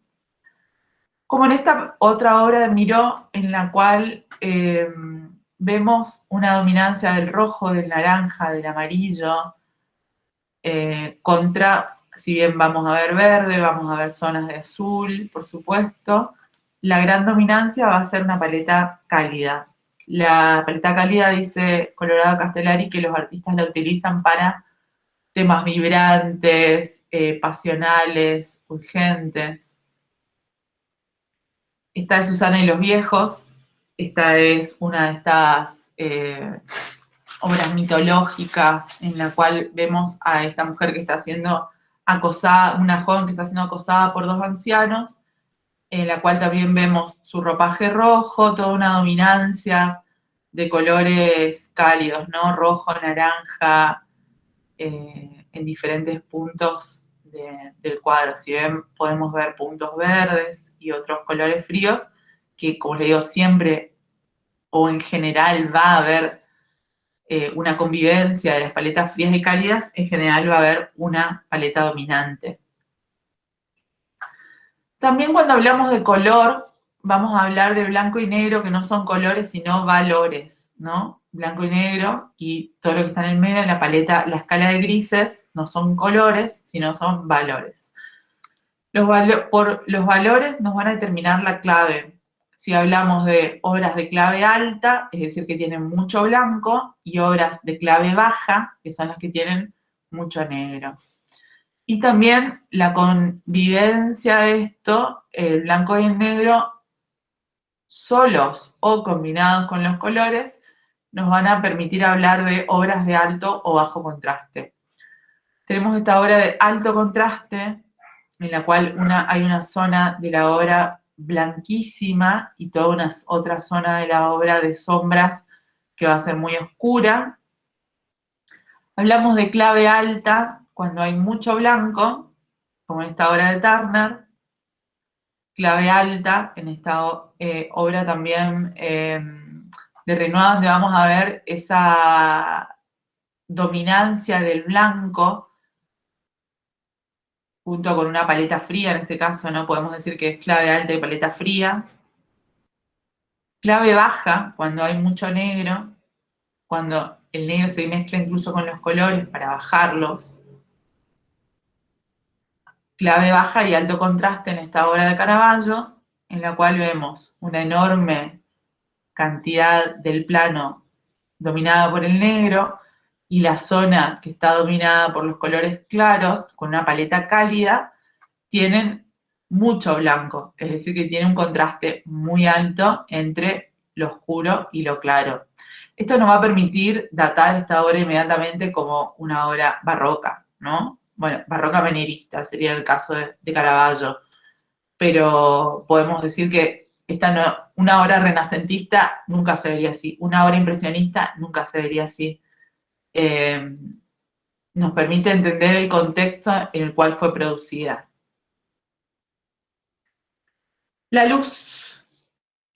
como en esta otra obra de Miró, en la cual vemos una dominancia del rojo, del naranja, del amarillo, contra, si bien vamos a ver verde, vamos a ver zonas de azul, por supuesto, la gran dominancia va a ser una paleta cálida. La paleta cálida, dice Colorado Castellari, que los artistas la utilizan para temas vibrantes, pasionales, urgentes. Esta es Susana y los viejos. Esta es una de estas obras mitológicas en la cual vemos a esta mujer que está siendo acosada, una joven que está siendo acosada por dos ancianos, en la cual también vemos su ropaje rojo, toda una dominancia de colores cálidos, ¿no? Rojo, naranja, en diferentes puntos del cuadro. Si ven, podemos ver puntos verdes y otros colores fríos, que como les digo, siempre o en general va a haber una convivencia de las paletas frías y cálidas, en general va a haber una paleta dominante. También cuando hablamos de color, vamos a hablar de blanco y negro, que no son colores, sino valores, ¿no? Blanco y negro y todo lo que está en el medio de la paleta, la escala de grises, no son colores, sino son valores. Por los valores nos van a determinar la clave. Si hablamos de obras de clave alta, es decir, que tienen mucho blanco, y obras de clave baja, que son las que tienen mucho negro. Y también la convivencia de esto, el blanco y el negro, solos o combinados con los colores, nos van a permitir hablar de obras de alto o bajo contraste. Tenemos esta obra de alto contraste, en la cual hay una zona de la obra blanquísima y toda una otra zona de la obra de sombras que va a ser muy oscura. Hablamos de clave alta cuando hay mucho blanco, como en esta obra de Turner. Clave alta en esta obra también de Renoir, donde vamos a ver esa dominancia del blanco junto con una paleta fría, en este caso, ¿no? Podemos decir que es clave alta y paleta fría. Clave baja, cuando hay mucho negro, cuando el negro se mezcla incluso con los colores para bajarlos. clave baja y alto contraste en esta obra de Caravaggio, en la cual vemos una enorme cantidad del plano dominada por el negro y la zona que está dominada por los colores claros, con una paleta cálida, tienen mucho blanco, es decir, que tiene un contraste muy alto entre lo oscuro y lo claro. Esto nos va a permitir datar esta obra inmediatamente como una obra barroca, ¿no? Bueno, barroca manierista sería el caso de Caravaggio, pero podemos decir que una obra renacentista nunca se vería así, una obra impresionista nunca se vería así. Nos permite entender el contexto en el cual fue producida. La luz,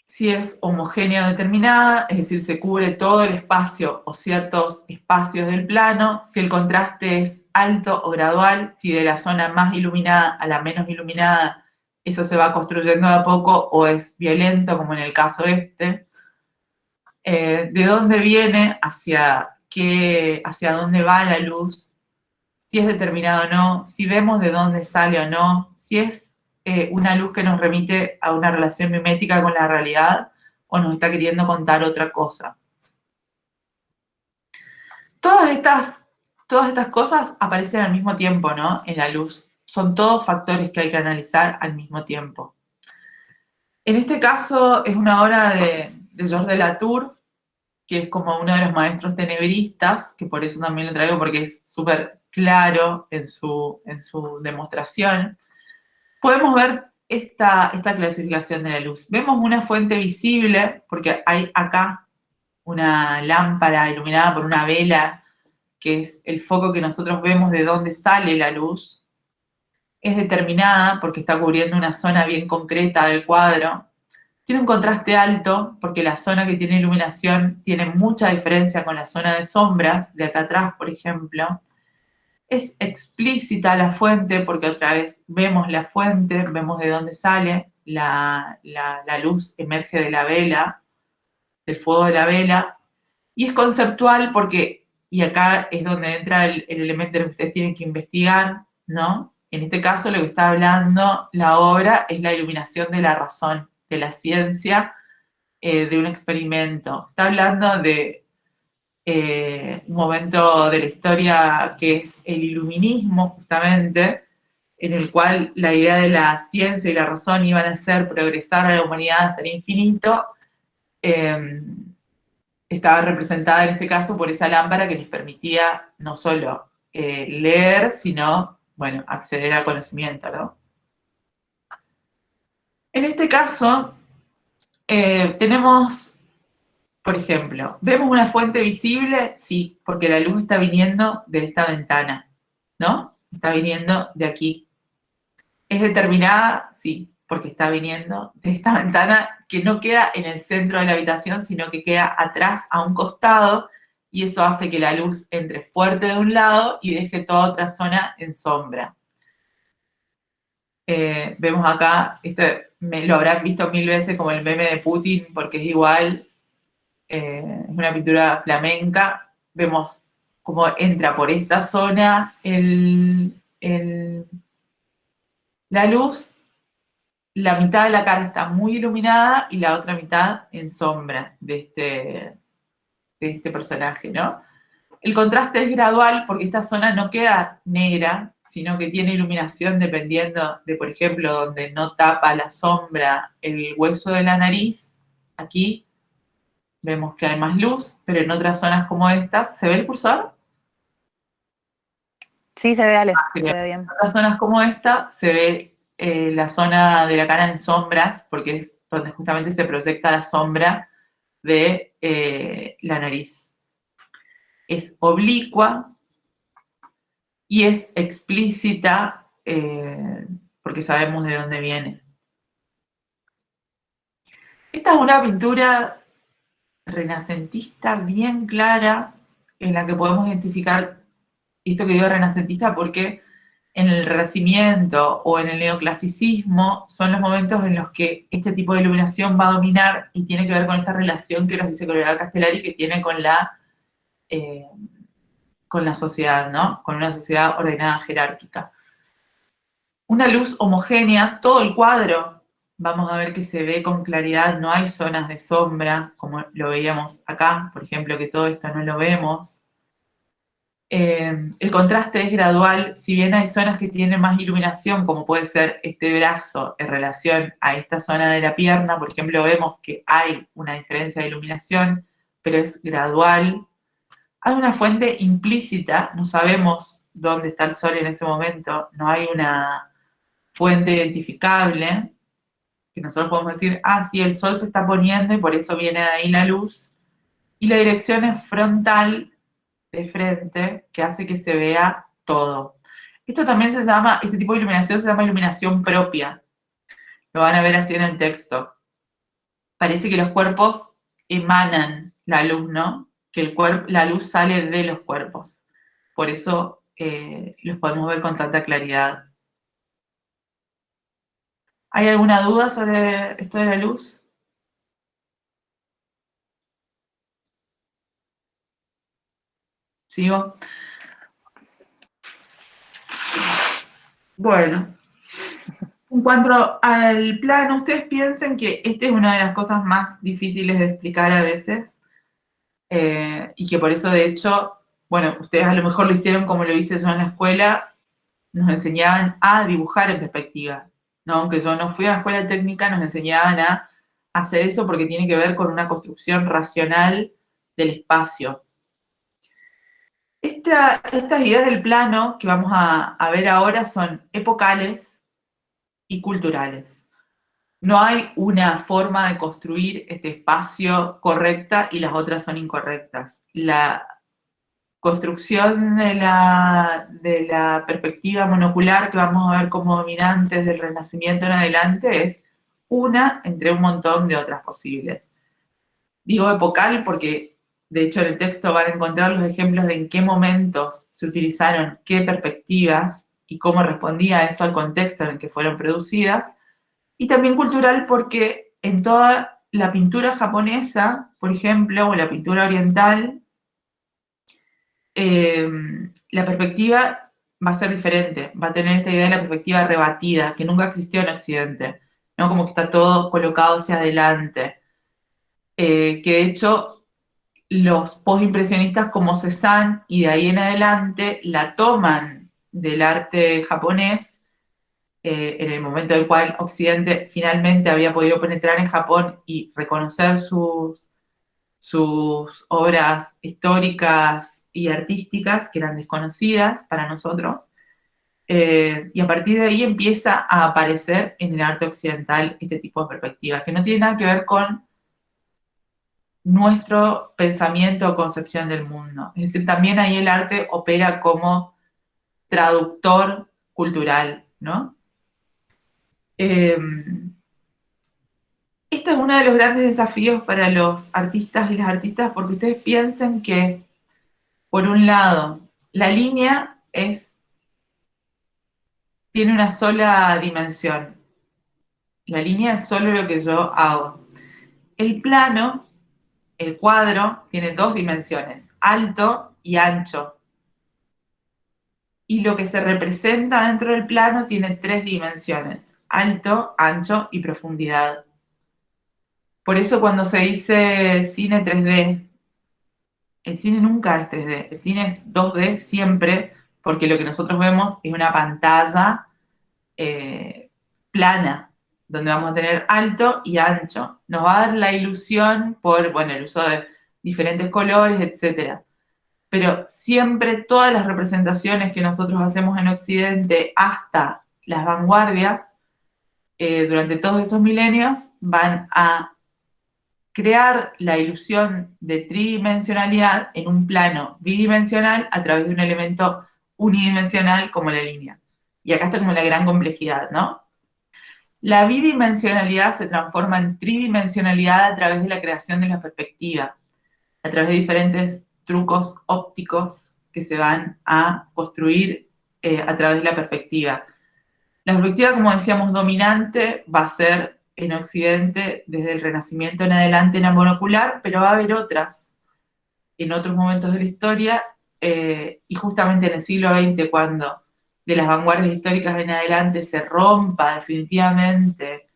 si es homogénea o determinada, es decir, se cubre todo el espacio o ciertos espacios del plano, si el contraste es alto o gradual, si de la zona más iluminada a la menos iluminada, eso se va construyendo de a poco o es violento, como en el caso este. De dónde viene, hacia dónde va la luz, si es determinado o no, si vemos de dónde sale o no, si es una luz que nos remite a una relación mimética con la realidad o nos está queriendo contar otra cosa. Todas estas cosas aparecen al mismo tiempo, ¿no? En la luz. Son todos factores que hay que analizar al mismo tiempo. En este caso es una obra de Georges de Latour, que es como uno de los maestros tenebristas, que por eso también lo traigo porque es súper claro en su demostración. Podemos ver esta clasificación de la luz. Vemos una fuente visible, porque hay acá una lámpara iluminada por una vela, que es el foco que nosotros vemos de dónde sale la luz. Es determinada porque está cubriendo una zona bien concreta del cuadro. Tiene un contraste alto porque la zona que tiene iluminación tiene mucha diferencia con la zona de sombras, de acá atrás, por ejemplo. Es explícita la fuente porque otra vez vemos la fuente, vemos de dónde sale, la luz emerge de la vela, del fuego de la vela. Y es conceptual porque, y acá es donde entra el elemento que ustedes tienen que investigar, ¿no? En este caso lo que está hablando la obra es la iluminación de la razón, de la ciencia, de un experimento. Está hablando de un momento de la historia que es el iluminismo, justamente, en el cual la idea de la ciencia y la razón iban a hacer progresar a la humanidad hasta el infinito, estaba representada en este caso por esa lámpara que les permitía no solo leer, sino, bueno, acceder al conocimiento, ¿no? En este caso, tenemos, por ejemplo, ¿vemos una fuente visible? Sí, porque la luz está viniendo de esta ventana, ¿no? Está viniendo de aquí. ¿Es determinada? Sí, porque está viniendo de esta ventana que no queda en el centro de la habitación, sino que queda atrás, a un costado, y eso hace que la luz entre fuerte de un lado y deje toda otra zona en sombra. Vemos acá, lo habrán visto 1000 veces como el meme de Putin, porque es igual, es una pintura flamenca. Vemos cómo entra por esta zona la luz. La mitad de la cara está muy iluminada y la otra mitad en sombra de este personaje, ¿no? El contraste es gradual porque esta zona no queda negra, sino que tiene iluminación dependiendo de, por ejemplo, donde no tapa la sombra el hueso de la nariz. Aquí vemos que hay más luz, pero en otras zonas como estas, ¿se ve el cursor? Sí, se ve, Ale, se ve bien. En otras zonas como esta se ve la zona de la cara en sombras, porque es donde justamente se proyecta la sombra de la nariz. Es oblicua y es explícita porque sabemos de dónde viene. Esta es una pintura renacentista bien clara en la que podemos identificar esto que digo renacentista porque en el Renacimiento o en el Neoclasicismo son los momentos en los que este tipo de iluminación va a dominar y tiene que ver con esta relación que nos dice Colorado Castellari que tiene con la sociedad, ¿no? Con una sociedad ordenada, jerárquica. una luz homogénea, todo el cuadro, vamos a ver que se ve con claridad, no hay zonas de sombra, como lo veíamos acá, por ejemplo, que todo esto no lo vemos. El contraste es gradual, si bien hay zonas que tienen más iluminación, como puede ser este brazo en relación a esta zona de la pierna, por ejemplo, vemos que hay una diferencia de iluminación, pero es gradual. Hay una fuente implícita, no sabemos dónde está el sol en ese momento, no hay una fuente identificable, que nosotros podemos decir, ah, sí, el sol se está poniendo y por eso viene de ahí la luz. Y la dirección es frontal, de frente, que hace que se vea todo. Esto también se llama, este tipo de iluminación se llama iluminación propia. Lo van a ver así en el texto. Parece que los cuerpos emanan la luz, ¿no? Que la luz sale de los cuerpos. Por eso los podemos ver con tanta claridad. ¿Hay alguna duda sobre esto de la luz? ¿Sigo? Bueno, en cuanto al plano, ustedes piensen que esta es una de las cosas más difíciles de explicar a veces, y que por eso, de hecho, bueno, ustedes a lo mejor lo hicieron como lo hice yo en la escuela, nos enseñaban a dibujar en perspectiva, ¿no? Aunque yo no fui a la escuela técnica, nos enseñaban a hacer eso porque tiene que ver con una construcción racional del espacio. Estas ideas del plano que vamos a ver ahora son epocales y culturales. No hay una forma de construir este espacio correcta y las otras son incorrectas. La construcción de la perspectiva monocular que vamos a ver como dominantes del Renacimiento en adelante es una entre un montón de otras posibles. Digo epocal porque, de hecho, en el texto van a encontrar los ejemplos de en qué momentos se utilizaron qué perspectivas y cómo respondía eso al contexto en el que fueron producidas. Y también cultural porque en toda la pintura japonesa, por ejemplo, o la pintura oriental, la perspectiva va a ser diferente, va a tener esta idea de la perspectiva rebatida, que nunca existió en Occidente, ¿no? Como que está todo colocado hacia adelante. Que de hecho los postimpresionistas como Cézanne y de ahí en adelante la toman del arte japonés en el momento en el cual Occidente finalmente había podido penetrar en Japón y reconocer sus obras históricas y artísticas que eran desconocidas para nosotros. Y a partir de ahí empieza a aparecer en el arte occidental este tipo de perspectiva, que no tiene nada que ver con nuestro pensamiento o concepción del mundo. Es decir, también ahí el arte opera como traductor cultural, ¿no? Este es uno de los grandes desafíos para los artistas y las artistas, porque ustedes piensen que, por un lado, la línea tiene una sola dimensión. La línea es solo lo que yo hago. El plano, el cuadro, tiene dos dimensiones, alto y ancho. Y lo que se representa dentro del plano tiene tres dimensiones, alto, ancho y profundidad. Por eso cuando se dice cine 3D, el cine nunca es 3D, el cine es 2D siempre, porque lo que nosotros vemos es una pantalla plana, donde vamos a tener alto y ancho. Nos va a dar la ilusión por, bueno, el uso de diferentes colores, etc. Pero siempre todas las representaciones que nosotros hacemos en Occidente, hasta las vanguardias, durante todos esos milenios, van a crear la ilusión de tridimensionalidad en un plano bidimensional a través de un elemento unidimensional como la línea. Y acá está como la gran complejidad, ¿no? La bidimensionalidad se transforma en tridimensionalidad a través de la creación de la perspectiva, a través de diferentes trucos ópticos que se van a construir a través de la perspectiva. La perspectiva, como decíamos, dominante va a ser en Occidente desde el Renacimiento en adelante en la monocular, pero va a haber otras en otros momentos de la historia, y justamente en el siglo XX, cuando de las vanguardias históricas en adelante se rompa definitivamente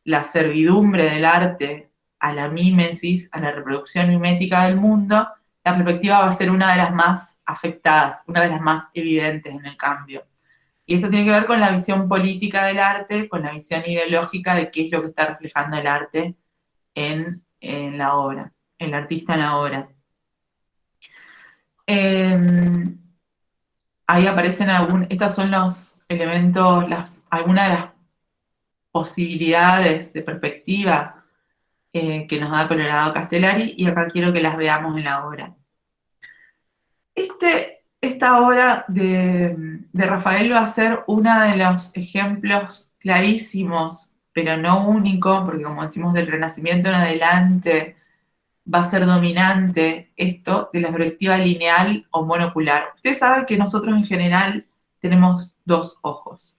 la servidumbre del arte a la mímesis, a la reproducción mimética del mundo, la perspectiva va a ser una de las más afectadas, una de las más evidentes en el cambio. Y esto tiene que ver con la visión política del arte, con la visión ideológica de qué es lo que está reflejando el arte en la obra, el artista en la obra. Ahí aparecen estos son los elementos, algunas de las posibilidades de perspectiva que nos da Colorado Castellari, y acá quiero que las veamos en la obra. Esta obra de Rafael va a ser uno de los ejemplos clarísimos, pero no único, porque como decimos del Renacimiento en adelante va a ser dominante esto de la perspectiva lineal o monocular. Ustedes saben que nosotros en general tenemos dos ojos.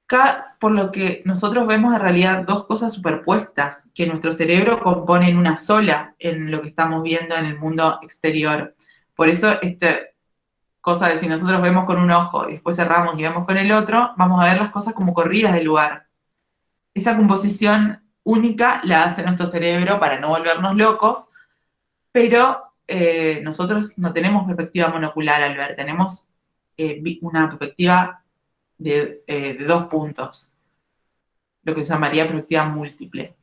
Acá, por lo que nosotros vemos en realidad dos cosas superpuestas que nuestro cerebro compone en una sola en lo que estamos viendo en el mundo exterior. Por eso esta cosa de si nosotros vemos con un ojo y después cerramos y vemos con el otro, vamos a ver las cosas como corridas del lugar. Esa composición única la hace nuestro cerebro para no volvernos locos, pero nosotros no tenemos perspectiva monocular al ver, tenemos una perspectiva de 2 puntos, lo que se llamaría perspectiva múltiple.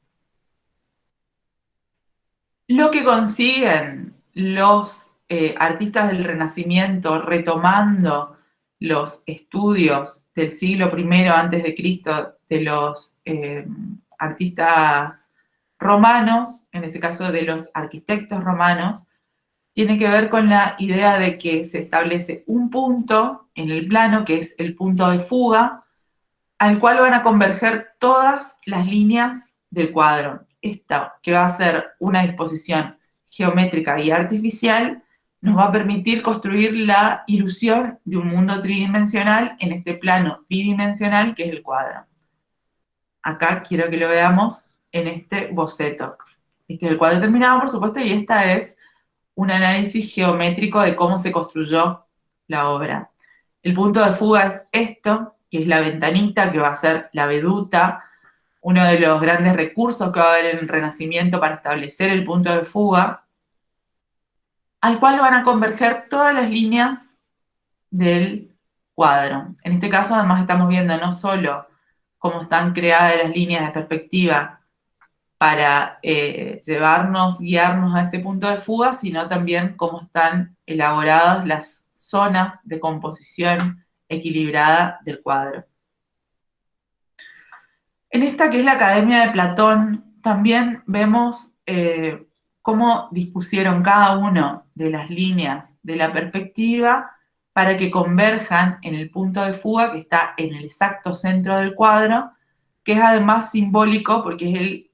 Lo que consiguen los artistas del Renacimiento retomando los estudios del siglo I antes de Cristo de los artistas romanos, en ese caso de los arquitectos romanos, tiene que ver con la idea de que se establece un punto en el plano, que es el punto de fuga, al cual van a converger todas las líneas del cuadro. Esta, que va a ser una disposición geométrica y artificial, nos va a permitir construir la ilusión de un mundo tridimensional en este plano bidimensional que es el cuadro. Acá quiero que lo veamos en este boceto. Este es el cuadro terminado, por supuesto, y esta es un análisis geométrico de cómo se construyó la obra. El punto de fuga es esto, que es la ventanita, que va a ser la veduta, uno de los grandes recursos que va a haber en el Renacimiento para establecer el punto de fuga, al cual van a converger todas las líneas del cuadro. En este caso, además, estamos viendo no solo cómo están creadas las líneas de perspectiva para guiarnos a ese punto de fuga, sino también cómo están elaboradas las zonas de composición equilibrada del cuadro. En esta que es la Academia de Platón, también vemos cómo dispusieron cada una de las líneas de la perspectiva para que converjan en el punto de fuga que está en el exacto centro del cuadro, que es además simbólico porque es el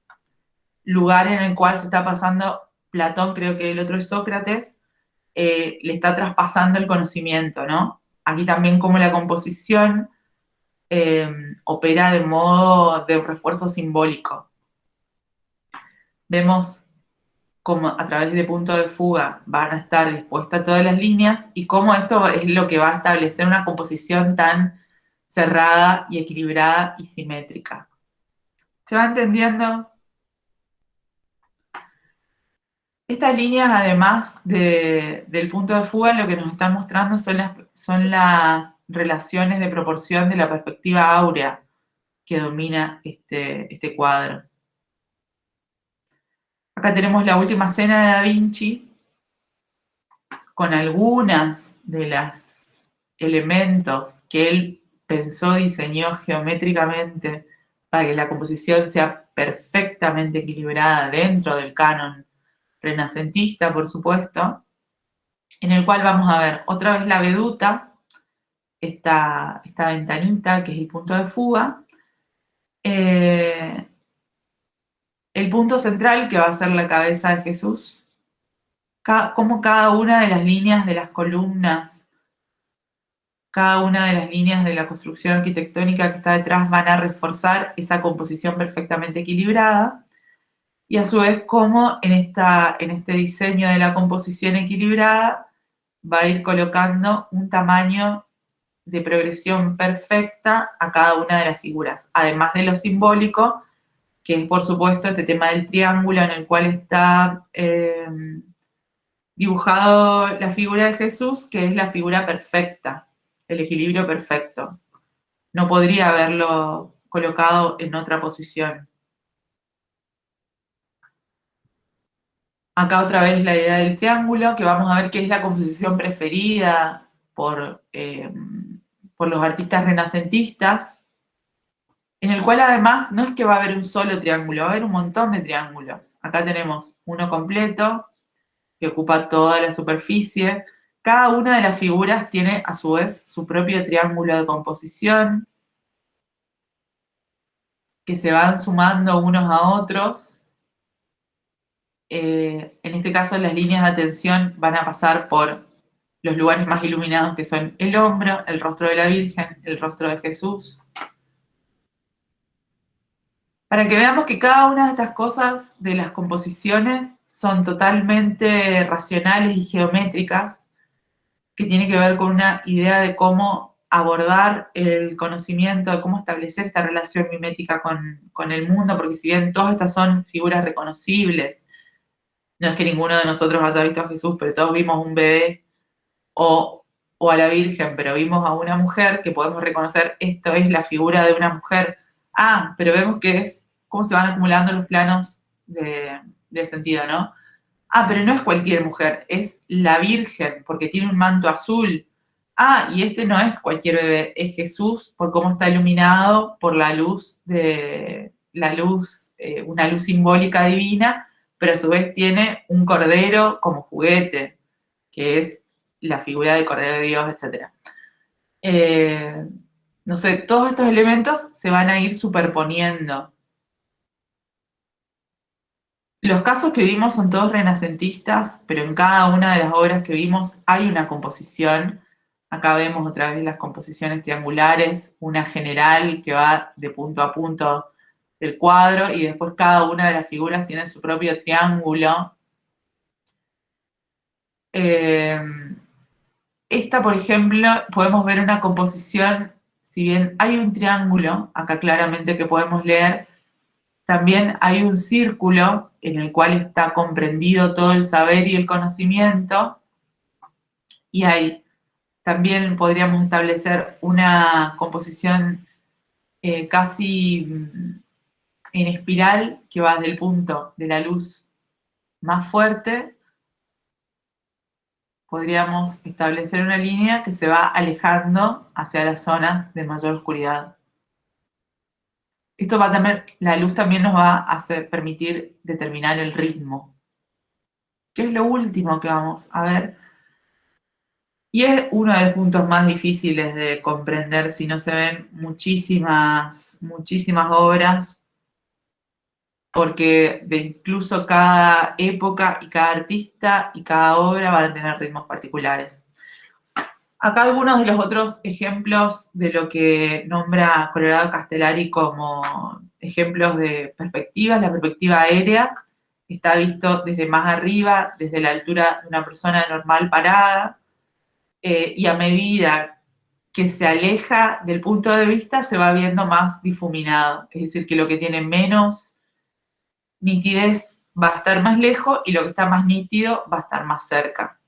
lugar en el cual se está pasando Platón, creo que el otro es Sócrates, le está traspasando el conocimiento, ¿no? Aquí también como la composición opera de modo de refuerzo simbólico. Vemos cómo a través de punto de fuga van a estar dispuestas todas las líneas y cómo esto es lo que va a establecer una composición tan cerrada y equilibrada y simétrica. ¿Se va entendiendo? Estas líneas, además del punto de fuga, lo que nos están mostrando son las relaciones de proporción de la perspectiva áurea que domina este cuadro. Acá tenemos la última cena de Da Vinci, con algunas de los elementos que él pensó, diseñó geométricamente para que la composición sea perfectamente equilibrada dentro del canon renacentista, por supuesto, en el cual vamos a ver otra vez la veduta, esta ventanita que es el punto de fuga, el punto central que va a ser la cabeza de Jesús, como cada una de las líneas de las columnas, cada una de las líneas de la construcción arquitectónica que está detrás van a reforzar esa composición perfectamente equilibrada, y a su vez como en este diseño de la composición equilibrada va a ir colocando un tamaño de progresión perfecta a cada una de las figuras, además de lo simbólico, que es por supuesto este tema del triángulo en el cual está dibujado la figura de Jesús, que es la figura perfecta, el equilibrio perfecto. No podría haberlo colocado en otra posición. Acá otra vez la idea del triángulo, que vamos a ver que es la composición preferida por los artistas renacentistas, en el cual además no es que va a haber un solo triángulo, va a haber un montón de triángulos. Acá tenemos uno completo, que ocupa toda la superficie. Cada una de las figuras tiene a su vez su propio triángulo de composición, que se van sumando unos a otros. En este caso las líneas de atención van a pasar por los lugares más iluminados, que son el hombro, el rostro de la Virgen, el rostro de Jesús. Para que veamos que cada una de estas cosas de las composiciones son totalmente racionales y geométricas, que tiene que ver con una idea de cómo abordar el conocimiento, de cómo establecer esta relación mimética con el mundo, porque si bien todas estas son figuras reconocibles, no es que ninguno de nosotros haya visto a Jesús, pero todos vimos un bebé o a la Virgen, pero vimos a una mujer que podemos reconocer, esto es la figura de una mujer. Ah, pero vemos que es cómo se van acumulando los planos de sentido, ¿no? Ah, pero no es cualquier mujer, es la Virgen, porque tiene un manto azul. Ah, y este no es cualquier bebé, es Jesús, por cómo está iluminado por la luz una luz simbólica divina, pero a su vez tiene un cordero como juguete, que es la figura del Cordero de Dios, etc. No sé, todos estos elementos se van a ir superponiendo. Los casos que vimos son todos renacentistas, pero en cada una de las obras que vimos hay una composición. Acá vemos otra vez las composiciones triangulares, una general que va de punto a punto del cuadro y después cada una de las figuras tiene su propio triángulo. Esta, por ejemplo, podemos ver una composición, si bien hay un triángulo, acá claramente que podemos leer, también hay un círculo en el cual está comprendido todo el saber y el conocimiento, y ahí también podríamos establecer una composición casi en espiral que va desde el punto de la luz más fuerte. Podríamos establecer una línea que se va alejando hacia las zonas de mayor oscuridad. Esto va también, la luz también nos va a permitir determinar el ritmo. ¿Qué es lo último que vamos a ver? Y es uno de los puntos más difíciles de comprender si no se ven muchísimas obras, porque de incluso cada época y cada artista y cada obra van a tener ritmos particulares. Acá algunos de los otros ejemplos de lo que nombra Colorado Castellari como ejemplos de perspectivas. La perspectiva aérea está visto desde más arriba, desde la altura de una persona normal parada, y a medida que se aleja del punto de vista se va viendo más difuminado. Es decir, que lo que tiene menos nitidez va a estar más lejos y lo que está más nítido va a estar más cerca.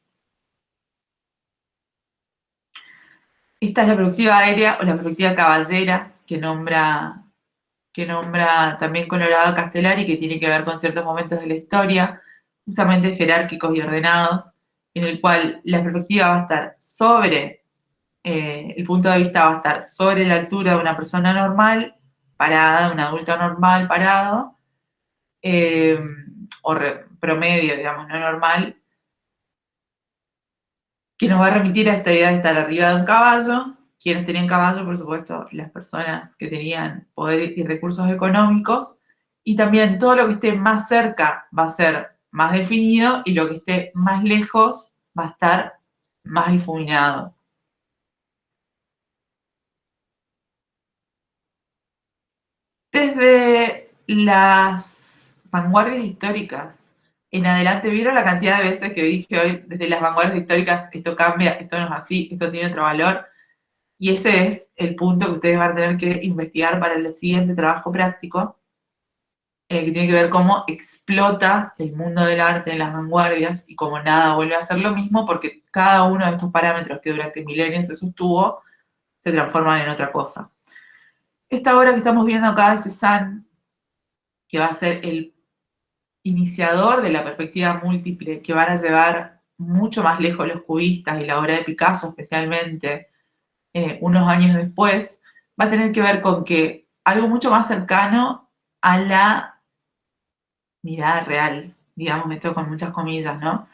Esta es la perspectiva aérea o la perspectiva caballera que nombra también Colorado Castellari, que tiene que ver con ciertos momentos de la historia, justamente jerárquicos y ordenados, en el cual la perspectiva va a estar sobre, el punto de vista va a estar sobre la altura de una persona normal, parada, de un adulto normal, parado, promedio, digamos, no normal, que nos va a remitir a esta idea de estar arriba de un caballo. Quienes tenían caballo, por supuesto, las personas que tenían poder y recursos económicos, y también todo lo que esté más cerca va a ser más definido y lo que esté más lejos va a estar más difuminado. Desde las vanguardias históricas en adelante, ¿vieron la cantidad de veces que dije hoy, desde las vanguardias históricas, esto cambia, esto no es así, esto tiene otro valor? Y ese es el punto que ustedes van a tener que investigar para el siguiente trabajo práctico, que tiene que ver cómo explota el mundo del arte en las vanguardias y cómo nada vuelve a ser lo mismo, porque cada uno de estos parámetros que durante milenios se sostuvo se transforman en otra cosa. Esta obra que estamos viendo acá es Cézanne, que va a ser el iniciador de la perspectiva múltiple, que van a llevar mucho más lejos los cubistas, y la obra de Picasso especialmente, unos años después, va a tener que ver con que algo mucho más cercano a la mirada real, digamos esto con muchas comillas, ¿no?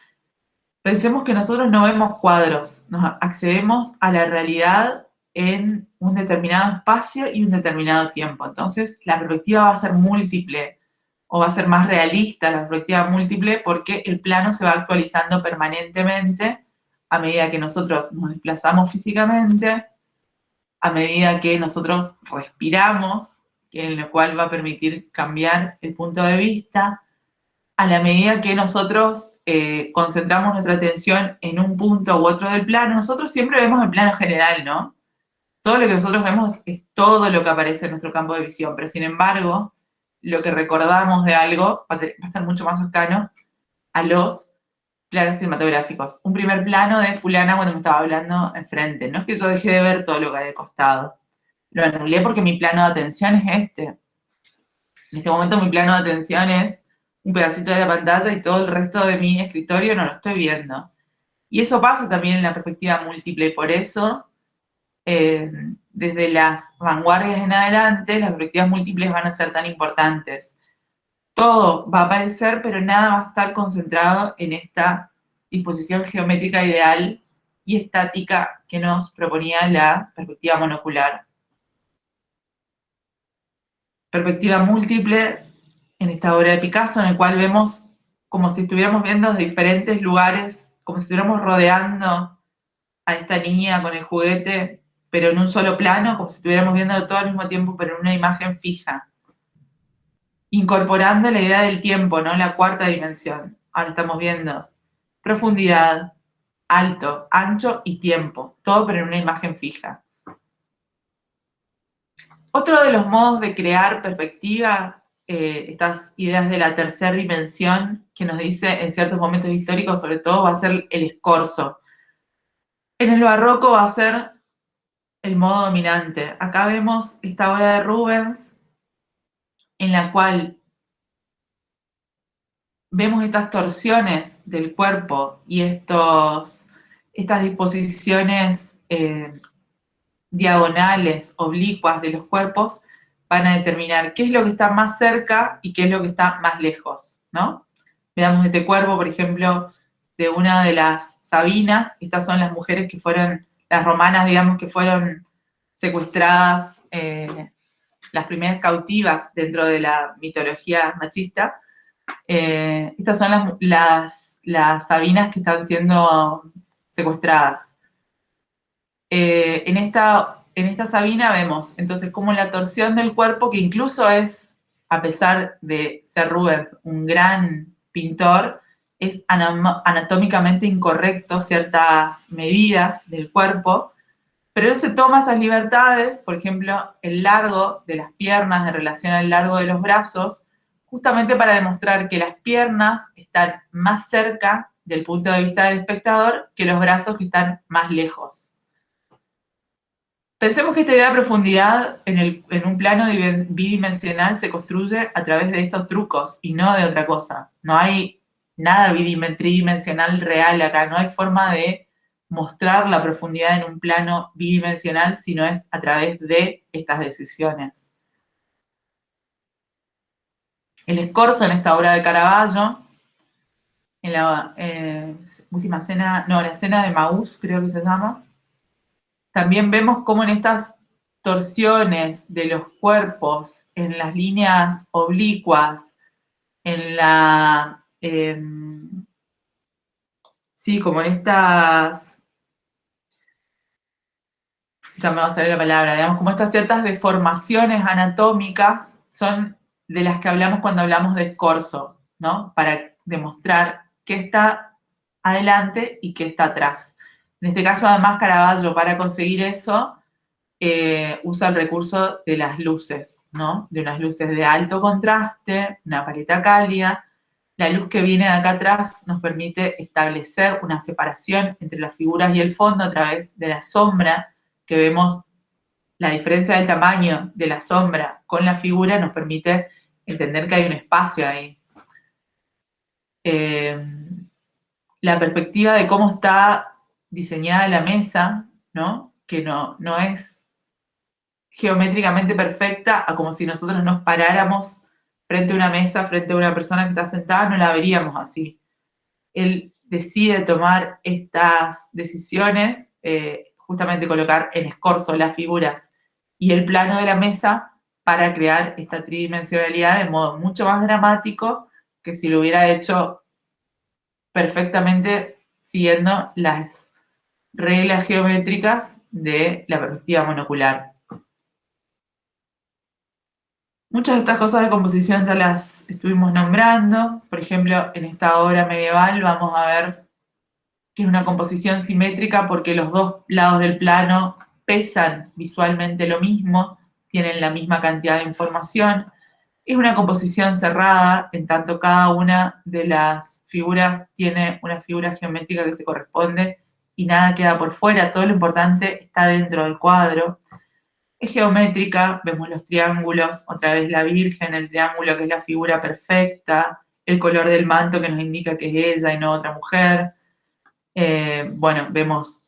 Pensemos que nosotros no vemos cuadros, nos accedemos a la realidad en un determinado espacio y un determinado tiempo. Entonces, la perspectiva va a ser múltiple, o va a ser más realista la perspectiva múltiple, porque el plano se va actualizando permanentemente a medida que nosotros nos desplazamos físicamente, a medida que nosotros respiramos, en lo cual va a permitir cambiar el punto de vista, a la medida que nosotros concentramos nuestra atención en un punto u otro del plano. Nosotros siempre vemos el plano general, ¿no? Todo lo que nosotros vemos es todo lo que aparece en nuestro campo de visión, pero sin embargo, lo que recordamos de algo va a estar mucho más cercano a los planos cinematográficos. Un primer plano de fulana cuando me estaba hablando enfrente. No es que yo dejé de ver todo lo que hay de costado. Lo anulé porque mi plano de atención es este. En este momento mi plano de atención es un pedacito de la pantalla y todo el resto de mi escritorio no lo estoy viendo. Y eso pasa también en la perspectiva múltiple, y por eso, desde las vanguardias en adelante, las perspectivas múltiples van a ser tan importantes. Todo va a aparecer, pero nada va a estar concentrado en esta disposición geométrica ideal y estática que nos proponía la perspectiva monocular. Perspectiva múltiple en esta obra de Picasso, en el cual vemos como si estuviéramos viendo desde diferentes lugares, como si estuviéramos rodeando a esta niña con el juguete, pero en un solo plano, como si estuviéramos viendo todo al mismo tiempo, pero en una imagen fija. Incorporando la idea del tiempo, ¿no? La cuarta dimensión. Ahora estamos viendo profundidad, alto, ancho y tiempo, todo pero en una imagen fija. Otro de los modos de crear perspectiva, estas ideas de la tercera dimensión, que nos dice en ciertos momentos históricos, sobre todo, va a ser el escorzo. En el barroco va a ser el modo dominante. Acá vemos esta obra de Rubens, en la cual vemos estas torsiones del cuerpo y estas disposiciones diagonales, oblicuas de los cuerpos, van a determinar qué es lo que está más cerca y qué es lo que está más lejos, ¿no? Veamos este cuerpo, por ejemplo, de una de las Sabinas. Estas son las mujeres que fueron, las romanas, digamos, que fueron secuestradas, las primeras cautivas dentro de la mitología machista. Estas son las Sabinas que están siendo secuestradas. En esta Sabina vemos entonces como la torsión del cuerpo, que incluso es, a pesar de ser Rubens un gran pintor, es anatómicamente incorrecto ciertas medidas del cuerpo, pero él se toma esas libertades, por ejemplo, el largo de las piernas en relación al largo de los brazos, justamente para demostrar que las piernas están más cerca del punto de vista del espectador que los brazos, que están más lejos. Pensemos que esta idea de profundidad en un plano bidimensional se construye a través de estos trucos y no de otra cosa. No hay nada tridimensional real acá, no hay forma de mostrar la profundidad en un plano bidimensional si no es a través de estas decisiones. El escorzo en esta obra de Caravaggio, en la última cena, no, la cena de Maús creo que se llama, también vemos cómo en estas torsiones de los cuerpos, en las líneas oblicuas, en la... sí, como en estas... ya me va a salir la palabra, digamos, como estas ciertas deformaciones anatómicas son de las que hablamos cuando hablamos de escorzo, ¿no? Para demostrar qué está adelante y qué está atrás. En este caso, además, Caravaggio, para conseguir eso, usa el recurso de las luces, ¿no? De unas luces de alto contraste, una paleta cálida. La luz que viene de acá atrás nos permite establecer una separación entre las figuras y el fondo a través de la sombra, que vemos la diferencia del tamaño de la sombra con la figura, nos permite entender que hay un espacio ahí. La perspectiva de cómo está diseñada la mesa, ¿no? Que no es geométricamente perfecta, a como si nosotros nos paráramos frente a una mesa, frente a una persona que está sentada, no la veríamos así. Él decide tomar estas decisiones, justamente colocar en escorzo las figuras y el plano de la mesa para crear esta tridimensionalidad de modo mucho más dramático que si lo hubiera hecho perfectamente siguiendo las reglas geométricas de la perspectiva monocular. Muchas de estas cosas de composición ya las estuvimos nombrando. Por ejemplo, en esta obra medieval vamos a ver que es una composición simétrica porque los dos lados del plano pesan visualmente lo mismo, tienen la misma cantidad de información. Es una composición cerrada, en tanto cada una de las figuras tiene una figura geométrica que se corresponde y nada queda por fuera, todo lo importante está dentro del cuadro. Es geométrica, vemos los triángulos, otra vez la Virgen, el triángulo que es la figura perfecta, el color del manto que nos indica que es ella y no otra mujer. Bueno, vemos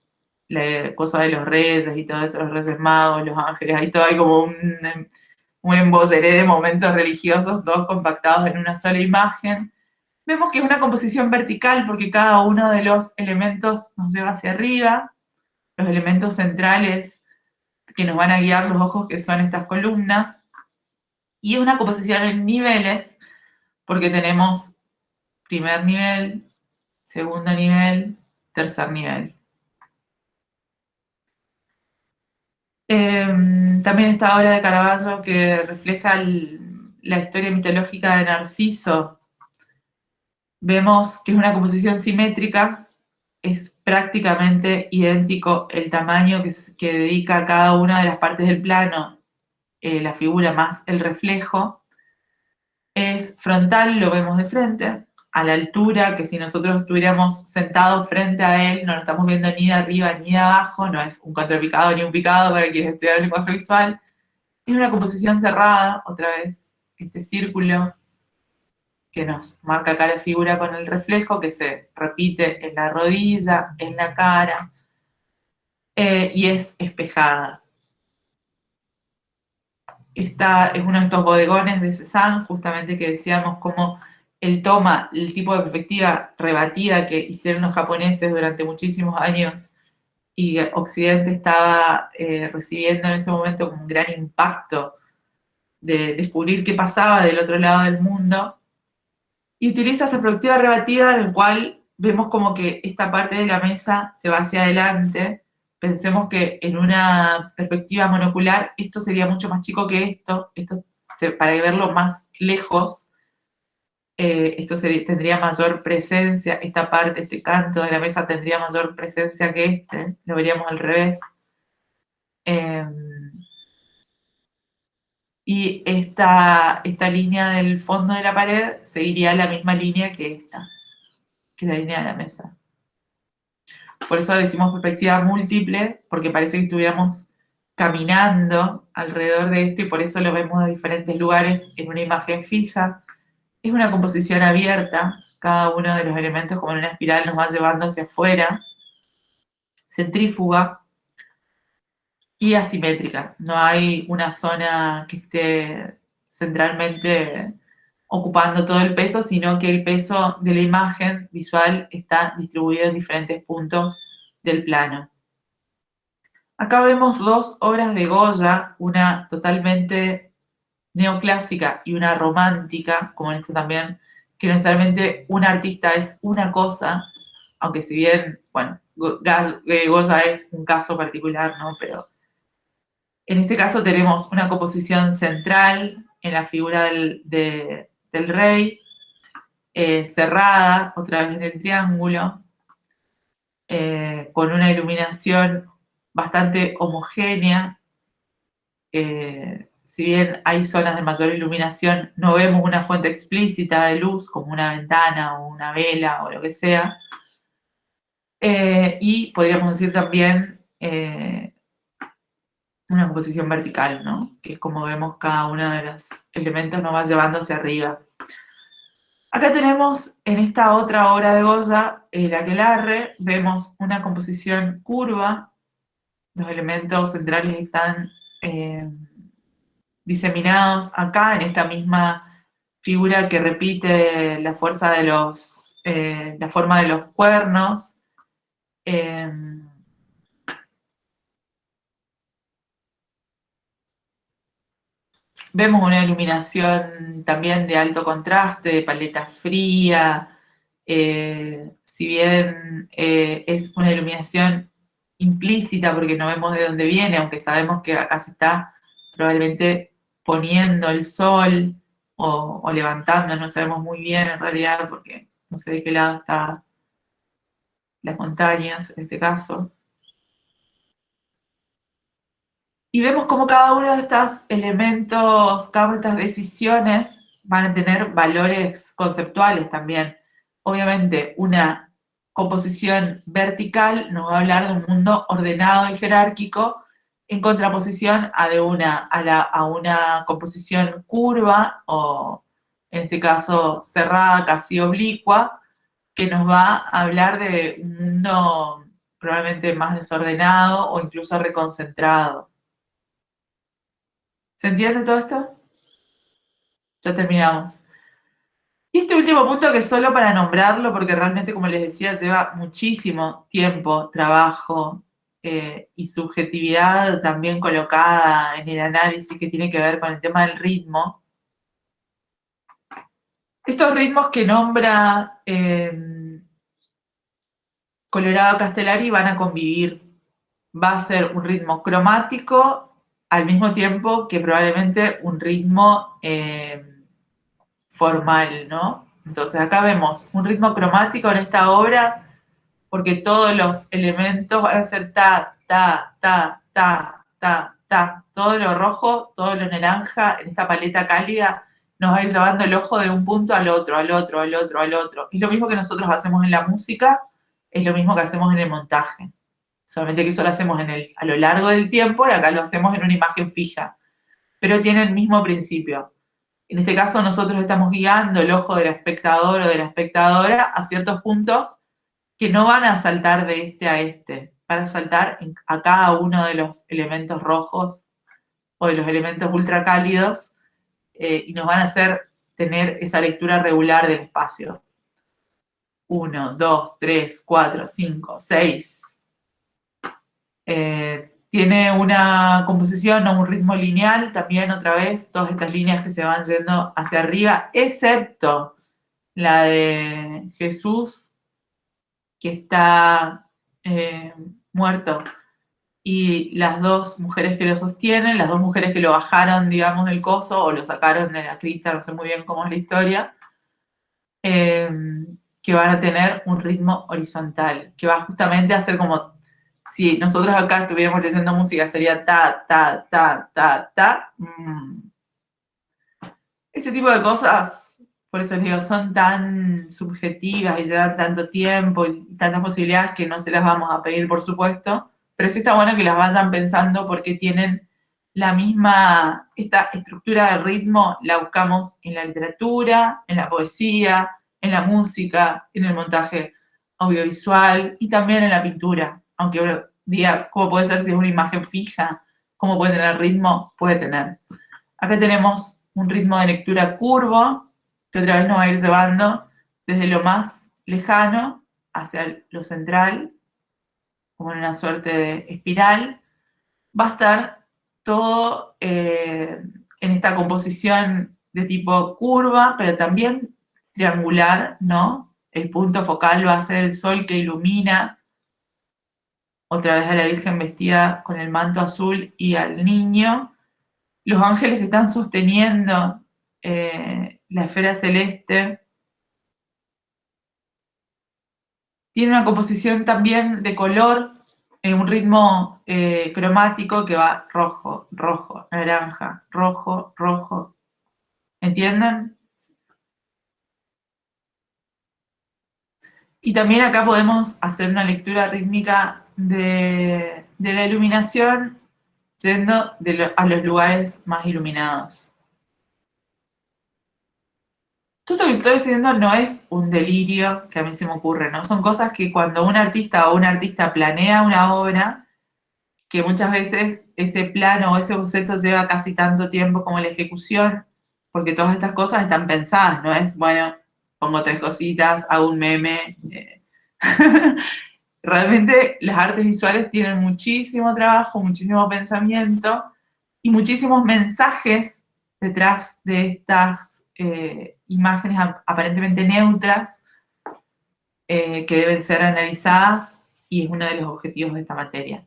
la cosa de los reyes y todo eso, los reyes magos, los ángeles, ahí todo hay como un emboceré de momentos religiosos, todos compactados en una sola imagen. Vemos que es una composición vertical porque cada uno de los elementos nos lleva hacia arriba, los elementos centrales que nos van a guiar los ojos, que son estas columnas, y es una composición en niveles, porque tenemos primer nivel, segundo nivel, tercer nivel. También esta obra de Caravaggio que refleja la historia mitológica de Narciso. Vemos que es una composición simétrica, es prácticamente idéntico el tamaño que dedica a cada una de las partes del plano, la figura más el reflejo. Es frontal, lo vemos de frente, a la altura que si nosotros estuviéramos sentados frente a él, no lo estamos viendo ni de arriba ni de abajo, no es un contrapicado ni un picado para quienes estudian el lenguaje visual. Es una composición cerrada, otra vez, este círculo que nos marca acá la figura con el reflejo, que se repite en la rodilla, en la cara, y es espejada. Esta es uno de estos bodegones de Cézanne, justamente que decíamos cómo él toma el tipo de perspectiva rebatida que hicieron los japoneses durante muchísimos años y Occidente estaba recibiendo en ese momento como un gran impacto de descubrir qué pasaba del otro lado del mundo, y utiliza esa perspectiva rebatida en la cual vemos como que esta parte de la mesa se va hacia adelante. Pensemos que en una perspectiva monocular esto sería mucho más chico que esto para verlo más lejos, tendría mayor presencia, esta parte, este canto de la mesa tendría mayor presencia que este, lo veríamos al revés. Y esta línea del fondo de la pared seguiría la misma línea que esta, que la línea de la mesa. Por eso decimos perspectiva múltiple, porque parece que estuviéramos caminando alrededor de esto y por eso lo vemos de diferentes lugares en una imagen fija. Es una composición abierta, cada uno de los elementos como en una espiral nos va llevando hacia afuera, centrífuga y asimétrica. No hay una zona que esté centralmente ocupando todo el peso, sino que el peso de la imagen visual está distribuido en diferentes puntos del plano. Acá vemos dos obras de Goya, una totalmente neoclásica y una romántica, como en esto también, que necesariamente un artista es una cosa, aunque si bien, bueno, Goya es un caso particular, ¿no? Pero en este caso tenemos una composición central en la figura del rey, cerrada, otra vez en el triángulo, con una iluminación bastante homogénea, si bien hay zonas de mayor iluminación, no vemos una fuente explícita de luz como una ventana o una vela o lo que sea. Y podríamos decir también una composición vertical, ¿no? Que es como vemos cada uno de los elementos nos va llevando hacia arriba. Acá tenemos en esta otra obra de Goya, el aquelarre, vemos una composición curva, los elementos centrales están diseminados acá en esta misma figura que repite la fuerza de la forma de los cuernos. Vemos una iluminación también de alto contraste, de paleta fría, si bien es una iluminación implícita porque no vemos de dónde viene, aunque sabemos que acá se está probablemente poniendo el sol o levantando, no sabemos muy bien en realidad porque no sé de qué lado están las montañas en este caso. Y vemos cómo cada uno de estos elementos, cada una de estas decisiones van a tener valores conceptuales también. Obviamente, una composición vertical nos va a hablar de un mundo ordenado y jerárquico en contraposición a una composición curva o, en este caso, cerrada, casi oblicua, que nos va a hablar de un mundo probablemente más desordenado o incluso reconcentrado. ¿Se entiende todo esto? Ya terminamos. Y este último punto que es solo para nombrarlo, porque realmente, como les decía, lleva muchísimo tiempo, trabajo y subjetividad también colocada en el análisis que tiene que ver con el tema del ritmo. Estos ritmos que nombra Colorado Castellari van a convivir. Va a ser un ritmo cromático al mismo tiempo que probablemente un ritmo formal, ¿no? Entonces acá vemos un ritmo cromático en esta obra porque todos los elementos van a ser ta, ta, ta, ta, ta, ta. Todo lo rojo, todo lo naranja en esta paleta cálida nos va a ir llevando el ojo de un punto al otro, al otro, al otro, al otro. Es lo mismo que nosotros hacemos en la música, es lo mismo que hacemos en el montaje. Solamente que eso lo hacemos a lo largo del tiempo y acá lo hacemos en una imagen fija. Pero tiene el mismo principio. En este caso nosotros estamos guiando el ojo del espectador o de la espectadora a ciertos puntos que no van a saltar de este a este, van a saltar a cada uno de los elementos rojos o de los elementos ultracálidos y nos van a hacer tener esa lectura regular del espacio. 1, 2, 3, 4, 5, 6. Tiene una composición o un ritmo lineal, también otra vez, todas estas líneas que se van yendo hacia arriba, excepto la de Jesús, que está muerto, y las dos mujeres que lo sostienen, las dos mujeres que lo bajaron, digamos, del coso, o lo sacaron de la cripta, no sé muy bien cómo es la historia, que van a tener un ritmo horizontal, que va justamente a ser como si nosotros acá estuviéramos leyendo música, sería ta, ta, ta, ta, ta. Este tipo de cosas, por eso les digo, son tan subjetivas y llevan tanto tiempo y tantas posibilidades que no se las vamos a pedir, por supuesto, pero sí está bueno que las vayan pensando porque tienen esta estructura de ritmo la buscamos en la literatura, en la poesía, en la música, en el montaje audiovisual y también en la pintura. Aunque uno diga, ¿cómo puede ser si es una imagen fija? ¿Cómo puede tener ritmo? Puede tener. Acá tenemos un ritmo de lectura curvo, que otra vez nos va a ir llevando desde lo más lejano hacia lo central, como en una suerte de espiral. Va a estar todo en esta composición de tipo curva, pero también triangular, ¿no? El punto focal va a ser el sol que ilumina otra vez a la Virgen vestida con el manto azul y al niño. Los ángeles que están sosteniendo la esfera celeste. Tiene una composición también de color un ritmo cromático que va rojo, rojo, naranja, rojo, rojo. ¿Entienden? Y también acá podemos hacer una lectura rítmica de la iluminación yendo a los lugares más iluminados. Todo esto que estoy diciendo no es un delirio que a mí se me ocurre, ¿no? Son cosas que cuando un artista o un artista planea una obra, que muchas veces ese plano o ese boceto lleva casi tanto tiempo como la ejecución, porque todas estas cosas están pensadas, no es, bueno, pongo 3 cositas, hago un meme. Realmente las artes visuales tienen muchísimo trabajo, muchísimo pensamiento y muchísimos mensajes detrás de estas imágenes aparentemente neutras que deben ser analizadas y es uno de los objetivos de esta materia.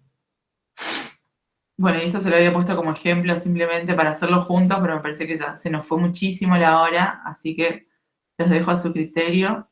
Bueno, y esto se lo había puesto como ejemplo simplemente para hacerlo juntos, pero me parece que ya se nos fue muchísimo la hora, así que los dejo a su criterio.